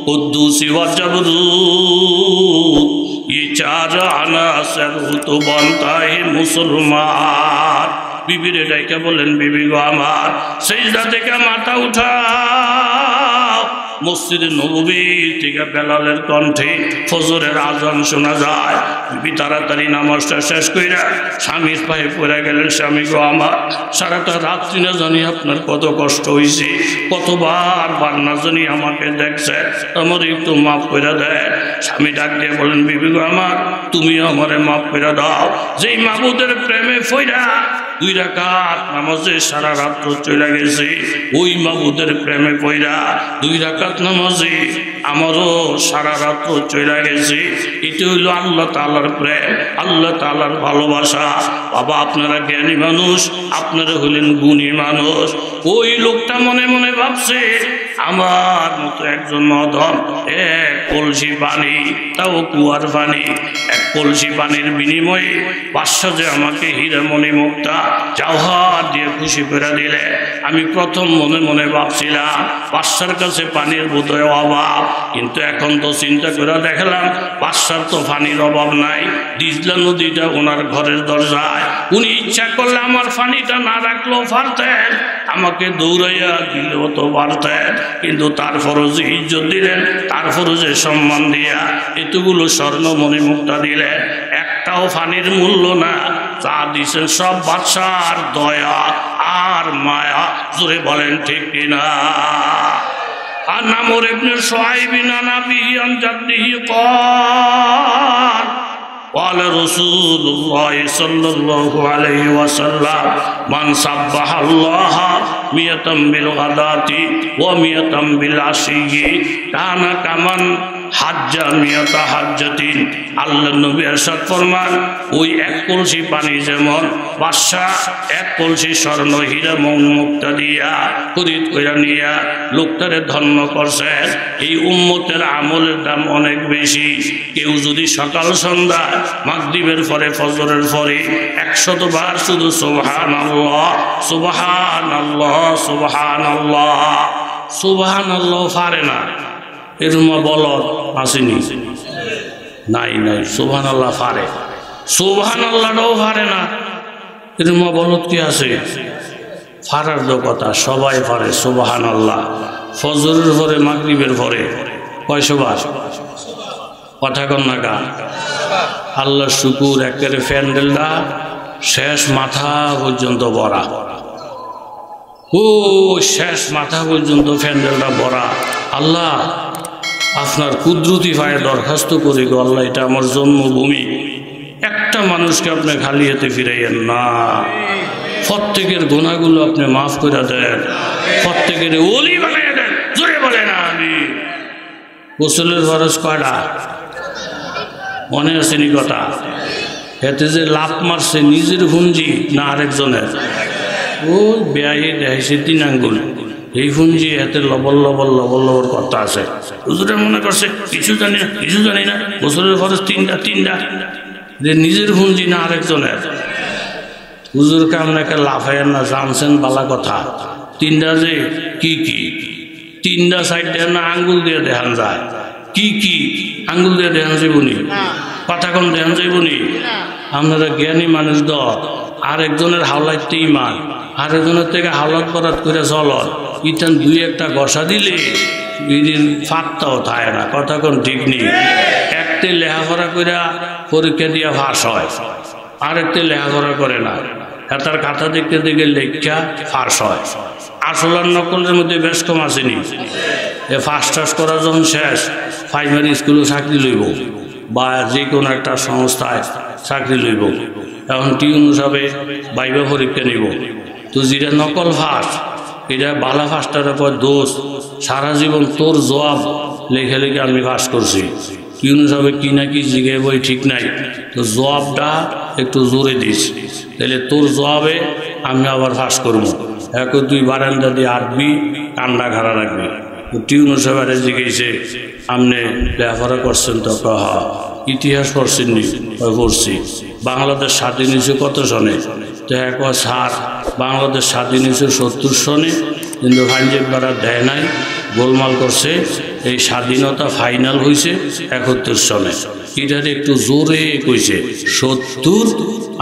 कुद्दूसी व जबरूत, ये चार अनासर तो बनता है मुसलमान। বিবির ডাইকা বলেন, বিবি গো আমার সিজদা থেকে মাথা উঠাও, মসজিদে নববী থেকে বেলালের কণ্ঠে ফজরের আজান শোনা যায়। বিবি তাড়াতাড়ি নামাজটা শেষ কইরা স্বামীর পায়ে পড়ে গেলেন, স্বামী গো আমার সারাটা রাত্রি না জানি আপনার কত কষ্ট হয়েছে, কতবার বার না জানি আমাকে দেখছে, আমার একটু মাফ করে দেয়। স্বামী ডাক দিয়ে বলেন, বিবি গো আমার তুমিও আমারে মাফ করে দাও, যেই মাবুদের প্রেমে ফইরা 2 রাকাত নামাজে সারা রাত চলে গেছে, ওই মাবুদের প্রেমে পইরা 2 রাকাত নামাজে আমারও সারা রাত চলে গেছে। এটা হইল আল্লাহ তাআলার প্রেম, আল্লাহ তাআলার ভালোবাসা। বাবা আপনারা জ্ঞানী মানুষ, আপনারা হলেন গুণী মানুষ। ওই লোকটা মনে মনে ভাবছে আমার মতো একজন মদন এক কলসি পানি, তাও কুয়ার পানি, এক কলসি পানির বিনিময়ে বাদশা যে আমাকে হীরামণি মুক্তা জওহর দিয়ে খুশি করে দিলে। আমি প্রথম মনে মনে ভাবছিলাম বাদশার কাছে পানির বোধহয় অভাব, কিন্তু এখন তো চিন্তা করে দেখলাম বাদশার তো পানির অভাব নাই। দিজলা নদীটা ওনার ঘরের দরজায়, উনি ইচ্ছা করলে আমার পানিটা না রাখলেও পারতেন, আমাকে দৌড়াইয়া দিলেও তো পারতেন, কিন্তু তারপরও যে ইজ্জত দিলেন, তারপরও যে সম্মান দিয়া এতগুলো স্বর্ণমণি মুক্তা দিলেন, একটাও পানির মূল্য না। যা দিছেন সব বাদশার দয়া আর মায়া। জোরে বলেন ঠিক কিনা? আর নামর ইবনে শুআইব নানাবিহি আন জাদ্দিহি ক্বাল قال رسول الله صلى الله عليه وسلم من سبح الله مئة بالغداة ومئة بالعشي كان كمن হাজ্জা মিয়াতা হাজ্জাতিন। আল্লাহ নবী ইরশাদ ফরমান, ওই এক কলসি পানি যেমন বাদশাহ এক কলসি স্বর্ণ হীরা মুক্তা দিয়া খরিদ কইরা নিয়া লোকটারে ধন্য করছে, এই উম্মতের আমলের দাম অনেক বেশি। কেউ যদি সকাল সন্ধ্যা মাগরিবের পরে ফজরের পরে 100 বার শুধু সুবহানাল্লাহ সুবহানাল্লাহ সুবহানাল্লাহ সুবহানাল্লাহ পারে না, এরকম বলত আসেনি? নাই নাই, সুবহানাল্লাহ পারে, সুবহানাল্লাহটাও পারে না, এরকম বলত কি আছে? পারার তো কথা, সবাই পারে সুবহানাল্লাহ। ফজরের পরে মাগরিবের পরে কয়শো বার? কথা কন না গা। আল্লাহ শুকুর, একেবারে প্যান্ডেলটা শেষ মাথা পর্যন্ত ভরা, ও শেষ মাথা পর্যন্ত প্যান্ডেলটা ভরা। আল্লাহ আপনার কুদরতি পায়ে দরখাস্ত করি গো আল্লাহ, এটা আমার জন্মভূমি, একটা মানুষকে আপনি খালি হাতে ফিরাইয়েন না, প্রত্যেকের গুনাহগুলো আপনি মাফ করে দেন, প্রত্যেকের ওলি বানিয়ে দেন, জোরে বলে না আমি। গোসলের ফরজ কয়টা মনে আসেনি কথা? এতে যে লাভ মারছে নিজের ভুঞ্জি না আরেকজনের? ও বেয়াই দেখাইছে 3 আঙ্গুল, এই ভুঞ্জি এতে লবল লবল লবল লবল কথা আছে। হুজুরে মনে করছে কিছু জানি না, কিছু জানি না, গোসলের ফরজ 3টা যে নিজের ভুঞ্জি না আরেকজনের। হুজুরকে আপনাকে লাফাইয়েন না, জানছেন বালা কথা। 3টা যে কি কি 3টা সাইড দেন না আঙ্গুল দিয়ে দেখান যায়, কি কি আঙ্গুল দিয়ে দেখান যাইবনি, কথা কোন দেখান যাইবনি? আপনারা জ্ঞানী মানুষ দল, আরেকজনের হাওলাইতে ইমান, আরেকজনের থেকে হাওলাত করাত করে চলত, ইটান 2-1টা ঘষা দিলে ইদিন ফাটটাও থাকে না, কথা কোন ঠিক নেই। একটি লেখাপড়া করে পরীক্ষা দিয়ে ফাঁস হয়, আরেকটি লেখাপড়া করে না, তার খাতা দেখতে দেখে লেখা ফাঁস হয়। আসল আর নকলের মধ্যে বেশ কম আসেনি। এ ফার্স্ট টাস করা যখন শেষ, প্রাইমারি স্কুলে চাকরি লইব বা যে কোনো একটা সংস্থায় চাকরি লইব, এখন টিউন হিসাবে বাইবা পরীক্ষা নিব, তো যেটা নকল ফার্স্ট এটা বালা ফার্স্টার পর দোষ, সারা জীবন তোর জবাব লেখে লেখে আমি পাস করছি, টিউন হিসাবে কি না কি জিগে বই ঠিক নাই, তো জবাবটা একটু জোরে দিস, তাহলে তোর জবাবে আমি আবার পাস করবো। এক 2 বারান্দা দিয়ে আটবি, কান্ডা খাড়া রাখবি। টিউন হিসাবে জিজ্ঞেসে আপনি লেখাপড়া করছেন? তো হ্যাঁ। ইতিহাস পড়ছেন নি? পড়ছি। বাংলাদেশ স্বাধীন হয়েছে কত সনে? তো এক স্যার বাংলাদেশ স্বাধীন হয়েছে 70 সনে, কিন্তু ভাঞ্জেব বাড়া দেয় নাই, গোলমাল করছে, এই স্বাধীনতা ফাইনাল হয়েছে 71 সনে। এটার একটু জোরে কইছে 70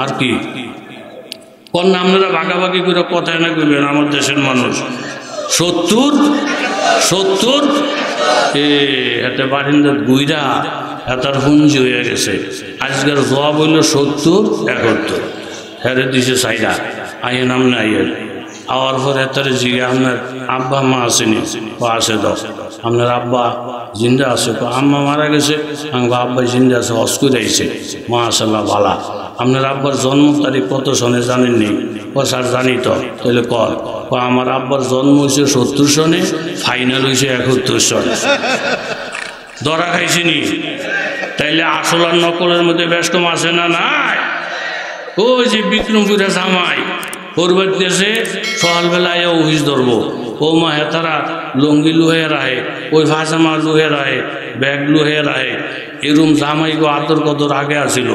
আর কি কোন আপনারা ভাগাভাগি করে কথায় না কইবেন, আমার দেশের মানুষ 70 এতে বারিন্দার গুইরা এতার হুঞ্জি হয়ে গেছে। আজকের জবাব হইল 70 71 হেরে দিছে সাইডা, আইয়েন আমনে আইয়েন। আওয়ার পরে এতারে জিগে আপনার আব্বা মা আসেনি? আছে তো। আপনার আব্বা জিন্দা আছে? আম্মা মারা গেছে। আমি আব্বা জিন্দা আছে, অস্কুরে আইছে, মাশাআল্লাহ ভালা। আপনার আব্বার জন্ম তারিখ কত সনে জানেননি? স্যার জানি তো। তাহলে কর, আমার আব্বার জন্ম হয়েছে 70 সনে, ফাইনাল হয়েছে 71 সনে। ধরা খাইছিনি? তাইলে আসল আর নকলের মধ্যে ব্যস্ত আছে না? নাই। ওই যে বিক্রমপুরে জামাই করবার দেশে সকালবেলায় অফিস ধরবো, ও মা হেতারা লঙ্গি লুহে রাহে, ওই ভাজামা লুহে রাহে, ব্যাগ লুহে রাহে, এরম জামাই গো আদর কদর আগে আসিল।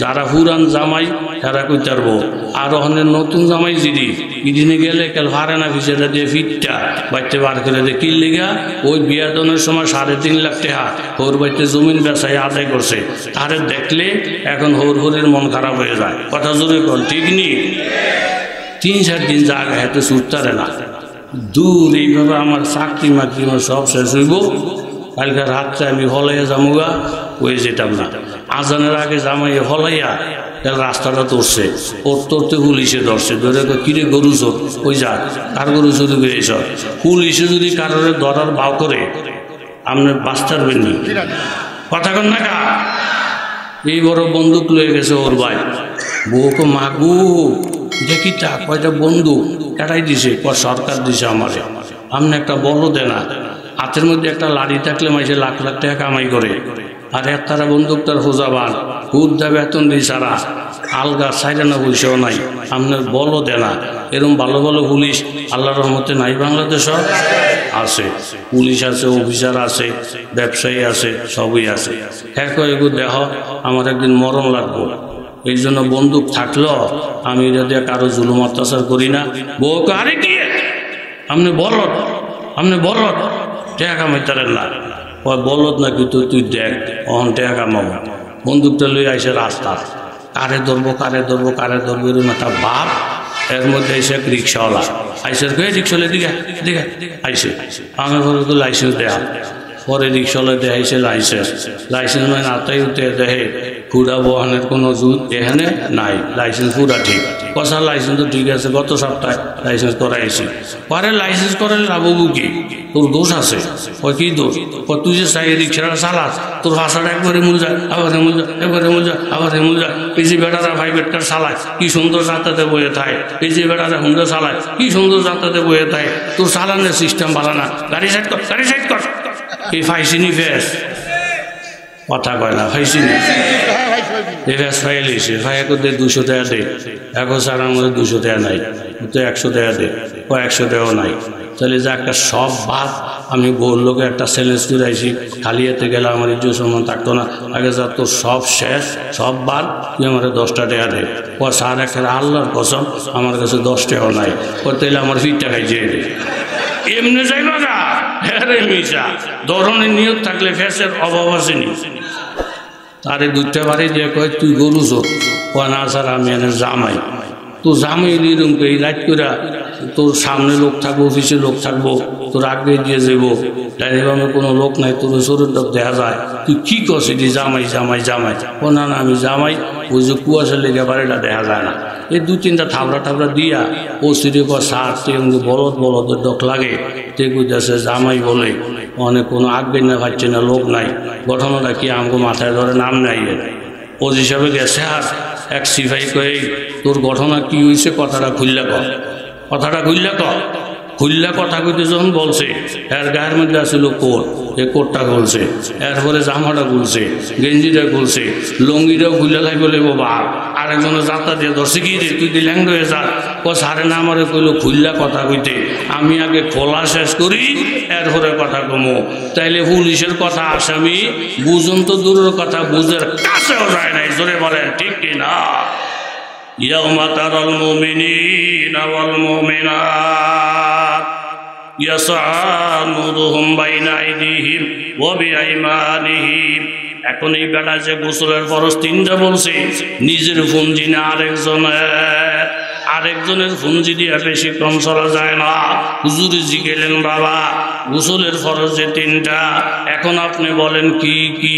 যারা পুরান জামাই তারা কই পারবো, আর ওখানে নতুন জামাই যিনি ইদিনে গেলে কাল ভাড়ে না ভিসেটা দিয়ে ফিটটা বাড়িতে বার করে দিয়ে কিল লিগা ওই বিয়াদনের সময় 3.5 লাখ টাকা হোর বাড়িতে জমিন বেচায় আদায় করছে, তারে দেখলে এখন হোর মন খারাপ হয়ে যায়। কথা জোরে কন, ঠিক নি? 3-4 দিন জায়গা হাতে ছুটতারে না, দূর এইভাবে আমার চাকরি মাকরি সব শেষ হইব। কালকে রাত্রে আমি হলাইয়া জামুগা, ওই যেতাম না। আজানের আগে জামাইয়া হলাইয়া রাস্তাটা ধরছে, তোরতে পুলিশে ধরছে, ধরে কিরে গরু চোর, ওই যা কার গরু চুরি করে এইসব। পুলিশে যদি কারোর ধরার ভাও করে আপনি বাঁচতে পারবেন নি? কথা কন না কা? এই বড় বন্দুক লয়ে গেছে ওর ভাই। বউকে মাগু দেখি তা কয়টা বন্দুক কাটাই দিছে, সরকার দিছে আমারে, আপনি একটা বলো দে না। হাতের মধ্যে একটা লাড়ি থাকলে মাইসে লাখ লাখ টাকা কামাই করে, আর এক তারা বন্দুক তার হোজাবান হুদ দা বেতন দিই সারা আলগা সাইডানা পয়সাও নাই, আপনার বলো দে না। এরকম ভালো ভালো পুলিশ আল্লাহর রহমতে নাই বাংলাদেশ আছে, পুলিশ আছে, অফিসার আছে, ব্যবসায়ী আছে, সবই আছে। হ্যাঁ এগু দেহ আমার একদিন মরণ লাগবো, এই জন্য বন্দুক থাকলো আমি যদি কারো জুলুম অত্যাচার করি না। বউকে আরে কি আপনি বলত, আপনি বলত টাকা কামাইতারেন না, বলত নাকি তুই দেখ অহন টাকা কামাবো। বন্দুকটা লই আইসে রাস্তা, কারে ধরবো কারে ধরবো কারে ধরবো এরকম একটা ভাব। এর মধ্যে আইসে এক রিক্সাওয়ালা আইসে, রিক্সাওয়ালা দিকে দিকে আইসে, আমার ঘরে তো লাইসেন্স দেয়া। পরে রিক্সাওয়ালা দেখাইছে লাইসেন্স মানে আতাই উঠে দেখে পুরা বহনের কোনো জুত এখানে নাই, লাইসেন্স পুরা ঠিক। কথা লাইসেন্স তো ঠিক আছে, গত সপ্তাহে লাইসেন্স করাইছি। পরে লাইসেন্স করালে লাভবু কি, তোর দোষ আছে। ওই কি দোষ, তুই যে চাই রিক্সাটা চালাস তোর ভাষাটা একবারে মূল যায়, আবার হেমুল যা, একবারে হেমুল যা, আবার হেমুল যা। এই যে বেটারা প্রাইভেটকার চালায় কি সুন্দর যাত্রাতে বয়ে থাকে, এই যে বেটারা হুন্ডা চালায় কি সুন্দর যাত্রাতে বয়ে থাকে। তোর চালানোর সিস্টেম ভালো না, গাড়ি সাইড কর, গাড়ি সাইড কর। এই ফাইসিনি ফেস কথা কয় না, ফাইসিনি এই ফেস ফাইলিছে ফাইয়া করে 200 টাকা দে, এখন স্যার আমাদের 200 টাকা নাই, তো 100 টাকা দে, ও 100 টাকাও নাই। তাহলে যে একটা সব বাদ আমি বলল লোকে একটা চ্যালেঞ্জ করে আইছি, খালি এতে গেলে আমার ইজ্জত সম্মান থাকতো না। আগে যা তোর সব শেষ, সব বাদ, তুই আমার 10 টাকা দে। ও স্যার একটা আল্লাহর কসম আমার কাছে 10 টাকাও নাই, ও তাইলে আমার 20 টাকায় যেয়ে দে। এমনি যাইবা না হ্যাঁ মিশা ধরনের নিয়োগ থাকলে ফেসের অভাব আসেনি। তারে 2টা বাড়ি দিয়ে কয় তুই গরু চোখ, না স্যার আমি এনে জামাই। তো জামাই এরকম এই রাত করে তোর সামনে লোক থাকবো, অফিসে লোক থাকবো, তোর আগে দিয়ে যাবো, ডাইনিবামে কোনো লোক নাই, তোর শরীরটা দেখা যায়, তুই কি করছিস জামাই জামাই জামাই। ও না না আমি জামাই, ওই যে কুয়াশা লেগে বাড়িটা দেখা যায় না। এই 2-3টা থাবড়া দিয়া ও সিঁড়ি পর সার বলদ বলদের ডক লাগে, দেখুইতেছে জামাই বলে অনেক কোনো আগে না পাচ্ছে না, লোক নাই। ঘটনাটা কি আমাকে মাথায় ধরে নাম নাই, ও হিসাবে গেছে। আর এক সিপাহি কয়ে তোর ঘটনা কি হয়েছে কথাটা খুললে কর, কথাটা খুললে কর। খুললা কথা কইতে যখন বলছে, এর গায়ের মধ্যে আসছিল কোট, এই কোটটা খুলছে, এরপরে জামাটা খুলছে, গেঞ্জিটা খুলছে, লঙ্গিটাও খুললে লাগবে লেবো বাপ। আরেকজনের যাত্রা দিয়ে ধরছে কি রে তুই দিল্যাং হয়ে যা, সারে না আমারে কইলো খুললা কথা কইতে, আমি আগে খোলা শেষ করি এরপরে কথা কমো। তাইলে পুলিশের কথা আসামি বুঝুন তো দূরের কথা, বুঝের কাছেও যায় নাই। জোরে বলেন ঠিক কিনা? ইয়াউমা তারাল মুমিনিনা ওয়াল মুমিনাত ইয়াসআ নূরুহুম বাইনা আইদিহিম ওয়া বিআইমানিহিম। এখন এই বেলা যে গোসলের ফরজ 3টা বলছে, নিজের ফুঞ্জি না আরেকজনের ফুঞ্জি দিয়ে বেশি কম চলা যায় না। হুজুরে জিগেলেন বাবা গোসলের ফরজ যে 3টা, এখন আপনি বলেন কি কি?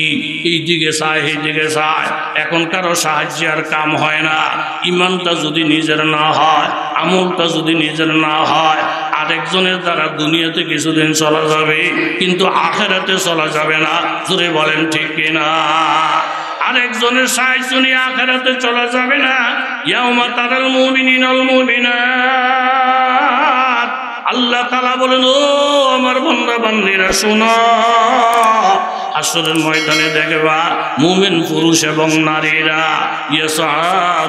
এইদিকে চায় এইদিকে চায়, এখন কারো সাহায্য আর কাম হয় না। ইমানটা যদি নিজের না হয়, আমলটা যদি নিজের না হয়, আরেকজনের দ্বারা দুনিয়াতে কিছুদিন চলা যাবে, কিন্তু আখিরাতে চলা যাবে না। জোরে বলেন ঠিক কিনা? আরেকজনের সাহায্য নিয়ে আখিরাতে চলা যাবে না। ইয়াউমা তারাল মুমিনিনাল মুমিনাত, আল্লাহ তাআলা বলেন ও আমার বান্দা বান্দীরা শোনো, হাসরের ময়দানে দেখবা মুমিন পুরুষ এবং নারীরা ইয়াসআ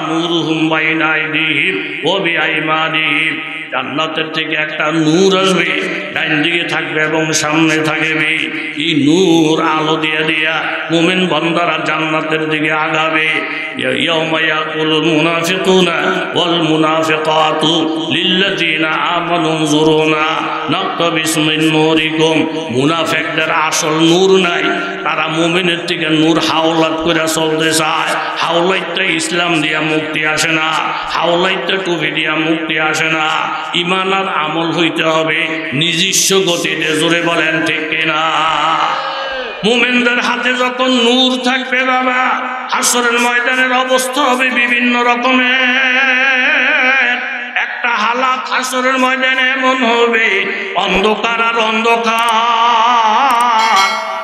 নূরুহুম বাইনা আইদিহিম ওয়া বিআইমানিহিম, জান্নাতের থেকে একটা নূর আসবে, ডান দিকে থাকবে এবং সামনে থাকবে। এই নূর আলো দিয়া দিয়া মুমিন বান্দারা জান্নাতের দিকে আগাবে। ইয়াউমা ইয়াকুলুল মুনাফিকুনা ওয়াল মুনাফিকাতু লিল্লাযিনা আমানু উনজুরুনা নাকতাবিস মিন নূরিকুম। মুনাফিকদের আসল নূর নাই, তারা মুমিনের থেকে নূর হাওলাত করে চলতে চায়। হাওলাইতে ইসলাম দিয়া মুক্তি আসে না, হাওলাইতে টুপি দিয়া মুক্তি আসে না। ঈমান আর আমল হইতে হবে নিজস্ব গতিতে। জোরে বলেন ঠিক কিনা? মুমিনদের হাতে যখন নূর থাকবে বাবা, হাসরের ময়দানের অবস্থা হবে বিভিন্ন রকমের। একটা হালাত হাসরের ময়দানে এমন হবে, অন্ধকার আর অন্ধকার।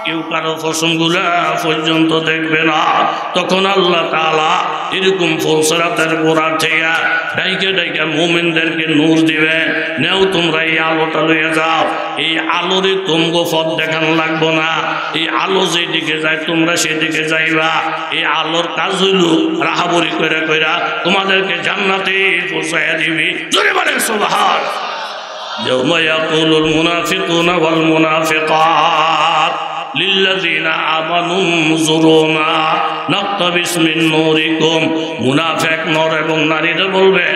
কেউ কারো পশমগুলা পর্যন্ত দেখবে না। তখন আল্লাহ তাআলা এরকম ফুলসিরাতের গোড়া থেকে ডাইকা ডাইকা মুমিনদেরকে নূর দিবে, নেও তোমরা এই আলোটা লইয়া যাও। এই আলোরে তোমগো পথ দেখানো লাগবো না, এই আলো যেদিকে যায় তোমরা সেদিকে যাইবা। এই আলোর কাজ হইল রাহাবরি কইরা কইরা তোমাদেরকে জান্নাতে পৌঁছাইয়া দিবি। জোরে বলেন সুবহান। يوم يقول المنافقون والمنافقات للذين آمنوا انظرونا نقتبس من نوركم। মুনাফিক নর এবং নারীরা বলবে,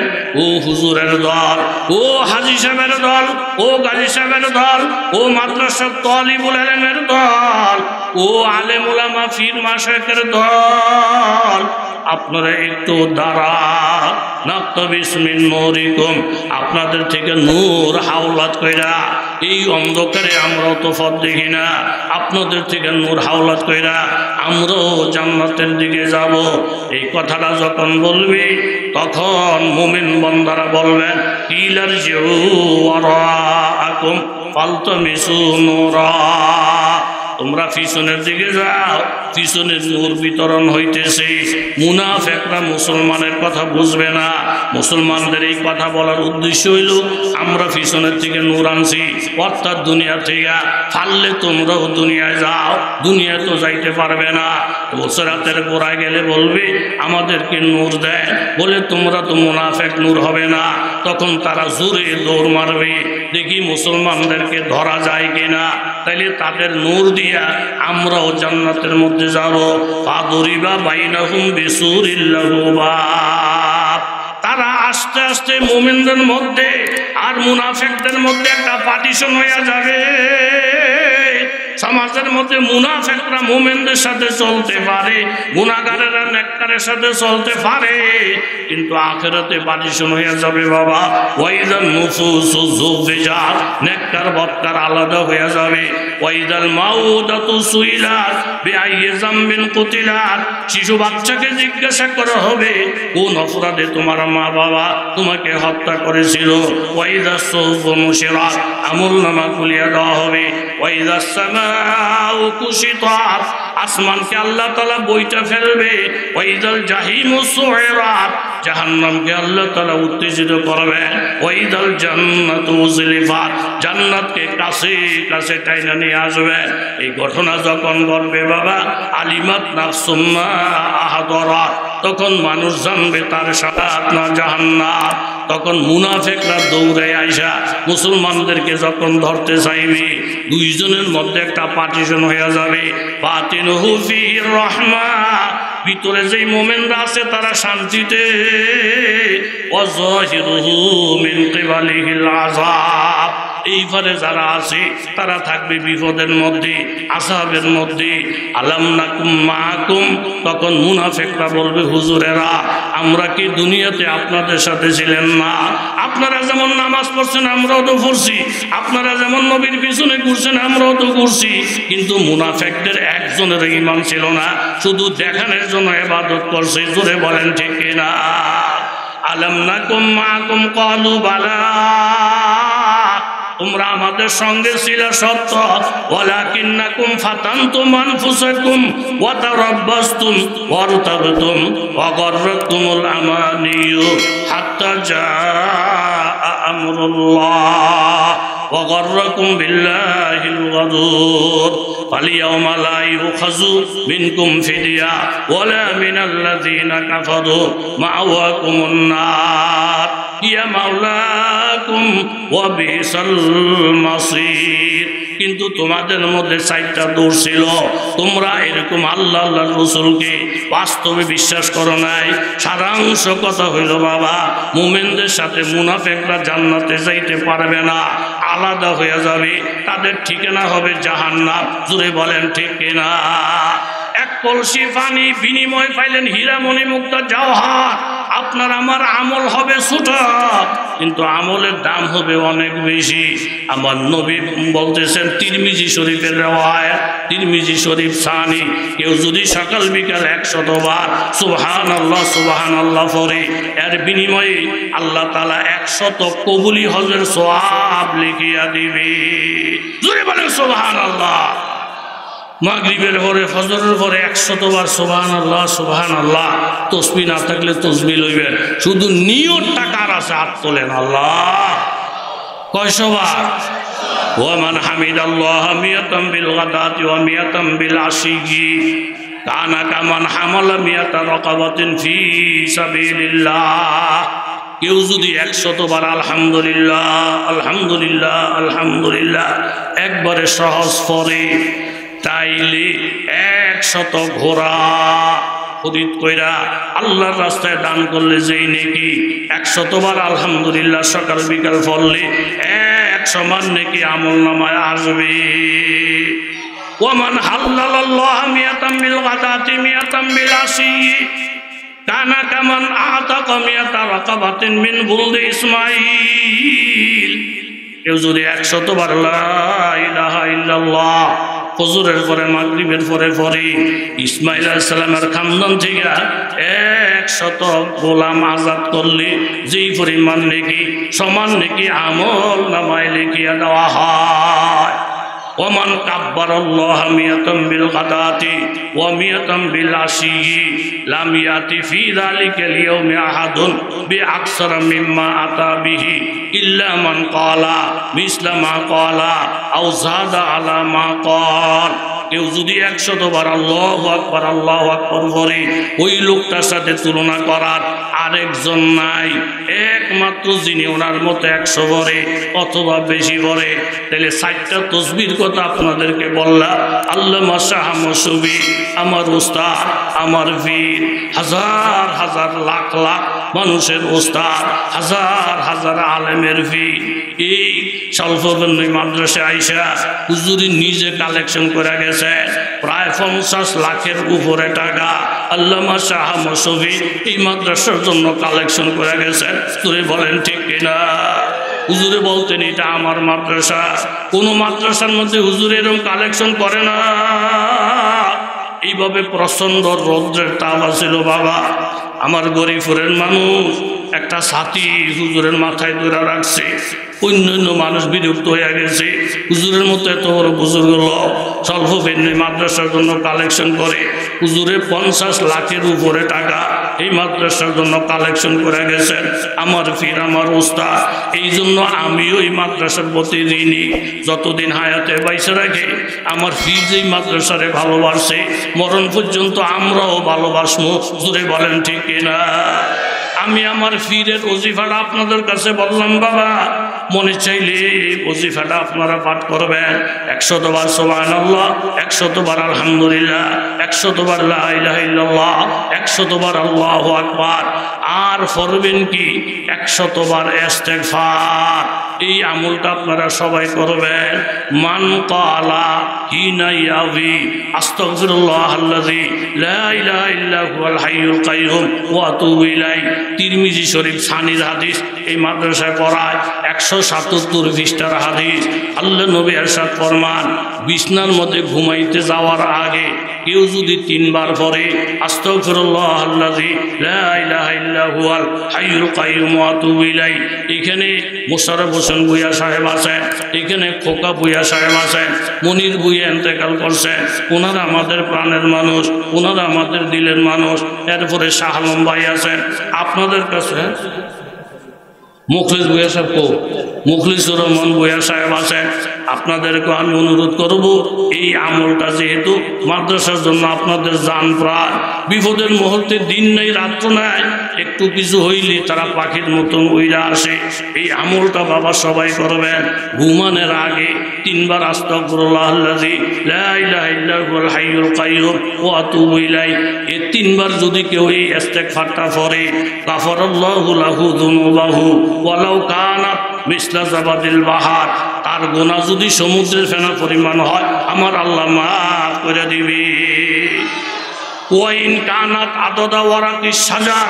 ও হুজুরের দল, ও হাজী সাহেবের দল, ও গাজী সাহেবের দল, ও মাদ্রাসার তালিবুল ইলমের দল, ও আলেম উলামা পীর মাশায়েখের দল, আপনারা একটু দাঁড়া, নাকতাবিস মিন নূরিকুম, আপনাদের থেকে নূর হাওলাত কইরা, এই অন্ধকারে আমরাও তো পথ দেখি না, আপনাদের থেকে নূর হাওলাত কইরা আমরাও জান্নাতের দিকে যাব। এই কথাটা যখন বলবি তখন মুমিন বান্দারা বলবেন, ইলারজিউ ওয়ারাআকুম ফালতামিসু নূরা, তোমরা পিছনের দিকে যাও, পিছনের নূর বিতরণ হইতেছে। মুনাফিকরা মুসলমানের কথা বুঝবে না। মুসলমানদের এই কথা বলার উদ্দেশ্য হইল আমরা পিছনের থেকে নূর আনছি, অর্থাৎ দুনিয়া থেকে, পারলে তোমরাও দুনিয়ায় যাও, দুনিয়া তো যাইতে পারবে না। ফুলসিরাতের গোড়ায় গেলে বলবে আমাদেরকে নূর দেয়, বলে তোমরা তো মুনাফিক, নূর হবে না। তখন তারা জোরে দৌড় মারবে, দেখি মুসলমানদেরকে ধরা যায় কিনা, তাইলে তাদের নূর দিয়া আমরাও জান্নাতের মধ্যে যাব। ফাদরিবা বাইনাহুম বিসুরিল লাহু বাব, তারা আস্তে আস্তে মুমিনদের মধ্যে আর মুনাফিকদের মধ্যে একটা পার্টিশন হয়ে যাবে। সমাজের মধ্যে মুনাফিকরা মুমিনদের সাথে চলতে পারে, গুনাহগারেরা নেককারের সাথে চলতে পারে, কিন্তু আখিরাতে পার্টিশন হয়ে যাবে বাবা। ওয়াইদান নুফুসু যুফিজাত, নেককার বদকার আলাদা হয়ে যাবে। ওয়াইদাল মাউদাতু সুইলাত বিআইয়ি যামবিন কুতিলাত, শিশু বাচ্চাকে জিজ্ঞাসা করা হবে কোন অপরাধে তোমার মা বাবা তোমাকে হত্যা করেছিল। ওয়াইদাস সুহুফু নুশিরাত, আমলনামা খুলিয়ে দেওয়া হবে। ওয়াইদাস সামাউ কুশিতাত, আসমানকে আল্লাহ তাআলা বইটা ফেলবে। ওয়াইদাল জাহিমু সুইরাত, জাহান্নামকে আল্লাহ তাআলা উত্তেজিত করবে। ওয়াইদাল জান্নাতু উযলিফাত, জান্নাতকে কাছে কাছে টাইনা নিয়ে আসবে। এই ঘটনা যখন ঘটবে বাবা, আলিমাত নাফসুম মা আহদারাত, তখন মানুষ জানবে তার সাকাত না জাহান্নাম। তখন মুনাফিকরা দৌড়ে আইসা মুসলমানদেরকে যখন ধরতে চাইবে, দুইজনের মধ্যে একটা পার্টিশন হয়ে যাবে। বাতিনুহু ফিহির রাহমা, ভিতরে যেই মুমিনরা আছে তারা শান্তিতে, ওয়াযাহিরুহু মিন কিবালিহিল আযাব, এইবারে যারা আছে তারা থাকবে বিপদের মধ্যে, আযাবের মধ্যে। আলাম নাকুম মাকুম, তখন মুনাফিকরা বলবে হুজুরেরা আমরা কি দুনিয়াতে আপনাদের সাথে ছিলেন না? আপনারা যেমন নামাজ পড়ছেন আমরাও তো পড়ছি, আপনারা যেমন নবীর পিছনে ঘুরছেন আমরাও তো ঘুরছি, কিন্তু মুনাফিকদের একজনের ঈমান ছিল না, শুধু দেখানোর জন্য ইবাদত করছে। জোরে বলেন ঠিক কিনা? আলাম নাকুম মাকুম ক্বালু বালা, তোমরা আমাদের সঙ্গে ছিল সত্য, ওয়ালাকিন্নাকুম ফাতানতুম আনফুসাকুম ওয়া তারাব্বাসতুম ওয়ারতাবতুম ওয়া গাররাতুমুল আমানিয়্যু হাত্তা জাআ আমরুল্লাহ ওয়া গাররাকুম বিল্লাহিল গরুর। ফালিয়াউমা লা ইউখাযু মিনকুম ফিদিয়া ওয়ালা মিনাল্লাযীনা কাফারু মা'ওয়াকুমুন নার ইয়া মাওলাকুম ওয়া বিসাল মাসির। কিন্তু তোমাদের মধ্যে চারটা দোষ ছিল, তোমরা এরকম আল্লাহ আল্লাহর রাসূলকে বাস্তবে বিশ্বাস করো নাই। সারাংশ কথা হইল বাবা, মুমিনদের সাথে মুনাফিকরা জান্নাতে যাইতে পারবে না, আলাদা হয়ে যাবে, তাদের ঠিকানা হবে জাহান্নাম। জোরে বলেন ঠিক কিনা? এক কলসি পানি বিনিময় পাইলেন হীরা মণি মুক্তা জওহর, আপনার আমার আমল হবে ছোট, কিন্তু আমলের দাম হবে অনেক বেশি। আমার নবী বলতেছেন, তিরমিজি শরীফের রিওয়ায়াত, তিরমিজি শরীফ সানি, কেউ যদি সকাল বিকাল 100 বার সুবহানাল্লাহ সুবহানাল্লাহ পড়ে, এর বিনিময়ে আল্লাহ তাআলা 100 কবুলি হজের সওয়াব লিখিয়া দিবে। জোরে বলেন সুবহানাল্লাহ। মাগরিবের পরে ফজরের পরে 100 বার সুবহানাল্লাহ সুবহানাল্লাহ। তসবিহ না থাকলে তসবিহ লইবেন, শুধু নিয়তটা কার আছে হাত তোলেন। আল্লাহ কয়শো বার? ওয়ামান হামিদাল্লাহ মিয়াতাম বিল গাদাতি ওয়া মিয়াতাম বিল আশিয়্যি কানা কামান হামালা মিয়াতা রাকাবাতিন ফি সাবিলিল্লাহ। কেউ যদি 100 বার আলহামদুলিল্লাহ আলহামদুলিল্লাহ আলহামদুলিল্লাহ একবারে সহজ পড়ে, তাইলে 100 ঘোড়া খরিদ কইরা আল্লাহর রাস্তায় দান করলে যেই নেকি 100 বার আলহামদুলিল্লাহ সকাল বিকাল পড়লে 100 মান নেকি আমল নামায় আসবে। ওয়ামান হাল্লাল্লাহ মিয়াতাম বিল গাদাতি মিয়াতাম বিল আশিয়্যি কানা কামান আতাকা মিয়াতা রাকাবাতিন মিন বুলদি ইসমাঈল। কেউ যদি 100 বার লা ইলাহা ইল্লাল্লাহ ফজরের পরে মাগরিবের পরে পরে ইসমাঈল আলাইহিস সালামের খানদান থেকে 100 গোলাম আজাদ করলে যেই পরিমাণ নেকি সমান নেকি আমল নামায় লিখিয়া দেওয়া হয়। ওমান কাব্বারাল্লাহ মিয়াতাম বিল গাদাতি ওয়া মিয়াতাম বিল আশিয়্যি লাম ইয়াতি ফি যালিকাল ইয়াউমি আহাদুন বিআকসারা মিম্মা আতা বিহি ইল্লা মান ক্বালা মিসলা মা ক্বালা আও যাদা আলা মা ক্বাল। কেউ যদি 100 বার আল্লাহু আকবার বলে ওই লোকটার সাথে তুলনা করার আরেকজন নাই, একমাত্র যিনি ওনার মতো 100 বলে অথবা বেশি বলে। তাহলে 4টা তসবির কথা আপনাদেরকে বললাম। আল্লামা শাহ মৌসুবী আমার উস্তাদ, আমার পীর, হাজার হাজার লাখ লাখ মানুষের উস্তাদ, হাজার হাজার আলেমের পীর। এই স্বল্পবর্ণী মাদ্রাসা আইসা হুজুরি নিজে কালেকশন করে গেছে প্রায় 50 লাখের উপরে টাকা। আল্লামা শাহ মৌসুবী এই মাদ্রাসার জন্য কালেকশন করে গেছে। তুই বলেন ঠিক কিনা? হুজুরে বলতেন এটা আমার মাদ্রাসা, কোন মাদ্রাসার মধ্যে হুজুরে এরকম কালেকশন করে না। এইভাবে প্রচন্ড রৌদ্রের তাপ ছিল বাবা। আমার গরিপুরের মানুষ একটা ছাতি হুজুরের মাথায় ধরে রাখছে, অন্যান্য মানুষ বিরক্ত হয়ে গেছে। হুজুরের মতো এত বড় বুজুর্গ লোক স্বল্প বেতনে মাদ্রাসার জন্য কালেকশন করে। হুজুরে 50 লাখের উপরে টাকা এই মাদ্রাসার জন্য কালেকশন করে গেছেন আমার পীর, আমার উস্তাদ। এই জন্য আমিও এই মাদ্রাসার প্রতি ঋণী। যতদিন হায়াতে বাইসে রাখে আমার পীর যেই মাদ্রাসারে ভালোবাসে মরণ পর্যন্ত আমরাও ভালোবাসবো। জোরে বলেন ঠিক কিনা? আমি আমার পীরের ওজিফাটা আপনাদের কাছে বললাম বাবা, মনে চাইলে ওজিফাটা আপনারা পাঠ করবেন। 100 বার সুবহানাল্লাহ, 100 বার আলহামদুলিল্লাহ, 100 বার লা ইলাহা ইল্লাল্লাহ, 100 বার আল্লাহু আকবার। আর পড়বেন কি 100 বার ইস্তেগফার। এই আমলটা আপনারা সবাই করবেন। মান ক্বালা হিনা ইয়াবি আস্তাগফিরুল্লাহাল্লাযী লা ইলাহা ইল্লা হুয়াল হাইয়ুল কাইয়ুম ওয়া আতুবু ইলাইহি। তিরমিজি শরীফ সানির হাদিস, এই মাদ্রাসায় পড়ায় 177 পৃষ্ঠার হাদিস। আল্লাহ নবী ইরশাদ ফরমান, বিছনার মধ্যে ঘুমাইতে যাওয়ার আগে কেউ যদি 3 বার পড়ে আস্তাগফিরুল্লাহাল্লাযী লা ইলাহা ইল্লা হুয়াল হাইয়ুল কাইয়ুম ওয়া আতুবু ইলাইহি। এখানে মোশাররফ হোসেন ভূঁইয়া সাহেব আছেন, এখানে খোকা ভূঁইয়া সাহেব আছেন, মনির ভূঁইয়া ইন্তেকাল করছেন। ওনারা আমাদের প্রাণের মানুষ, ওনারা আমাদের দিলের মানুষ। এরপরে শাহ আলম ভাই আছেন আপনাদের কাছে। মুখলিস ভূঁইয়া সাহেব কো? মুখলিসুর রহমান ভূঁইয়া সাহেব আছেন। আপনাদেরকে আমি অনুরোধ করব, এই আমলটা যেহেতু মাদ্রাসার জন্য আপনাদের জান প্রাণ, বিপদের মুহূর্তে দিন নেই রাত্র নাই, একটু কিছু হইলে তারা পাখির মতন উইরা আসে। এই আমলটা বাবা সবাই করবেন। ঘুমানোর আগে 3 বার আস্তাগফিরুল্লাহাল্লাযী লা ইলাহা ইল্লা হুয়াল হাইয়ুল কাইয়ুম ওয়া আতুবু ইলাইহি। এই 3 বার যদি কেউ এই ইস্তেগফারটা পড়ে, গাফারাল্লাহু লাহু যুনুবাহু ওয়ালাউ কানাত মিসলা যাবাদিল বাহার। তার গুনাহ যদি সমুদ্রের ফেনা পরিমাণ হয় আমার আল্লাহ মাফ করে দিবে। ওয়াইন কানাত আদদা ওয়ারাকিস সাজার,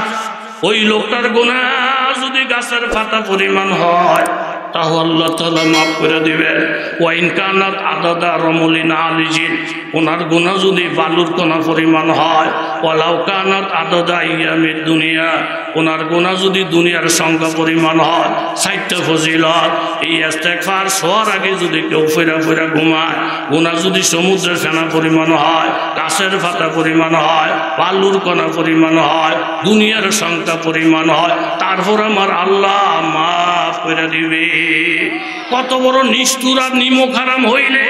ওই লোকটার গুনাহ যদি গাছের পাতা পরিমাণ হয় তাহলে আল্লাহ তাআলা মাফ করে দিবেন। ওয়াইন কানাত আদাদা রমলিন আলিজিন, ওনার গুনাহ যদি বালুর কণা পরিমাণ হয়, ওয়ালাউ কানাত আদাদা ইয়ামিদ দুনিয়া, ওনার গুনাহ যদি দুনিয়ার সংখ্যা পরিমাণ হয়, 60টা ফজিলত, এই ইস্তেগফার শোয়ার আগে যদি কেউ ফেরা ফেরা ঘুমায়, গুনাহ যদি সমুদ্রের ফেনা পরিমাণ হয়, গাছের পাতা পরিমাণ হয়, বালুর কণা পরিমাণ হয়, দুনিয়ার সংখ্যা পরিমাণ হয়, তারপর আমার আল্লাহ মাফ করে দিবে। কত বড় নিষ্ঠুর আর নিমক হারাম হইলে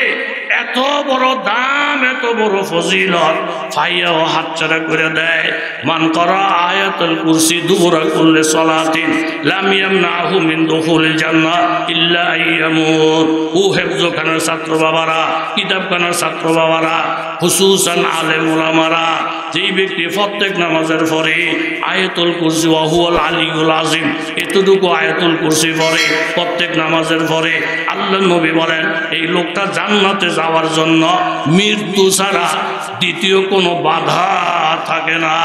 এত বড় দাম, এত বড় ফজিলত ফাইয়াও হাতছাড়া করে দেয়। মান করা আয়াতুল কুরসি দুবুরা করলে সলাতিন লাম ইয়ামনাহু মিন দুখুলিল জান্নাহ ইল্লা আইয়ামুত। ও হেফজখানার ছাত্র বাবারা, কিতাবখানার ছাত্র বাবারা, খুসুসান আলেম ওলামারা, যেই ব্যক্তি প্রত্যেক নামাজের পরে আয়াতুল কুরসি ওয়া হুয়াল আলিয়ুল আযীম, এতটুকু আয়াতুল কুরসি পড়ে প্রত্যেক নামাজের পরে, আল্লাহর নবী বলেন এই লোকটা জান্নাতে যাওয়ার জন্য মৃত্যু ছাড়া দ্বিতীয় কোনো বাধা থাকে না।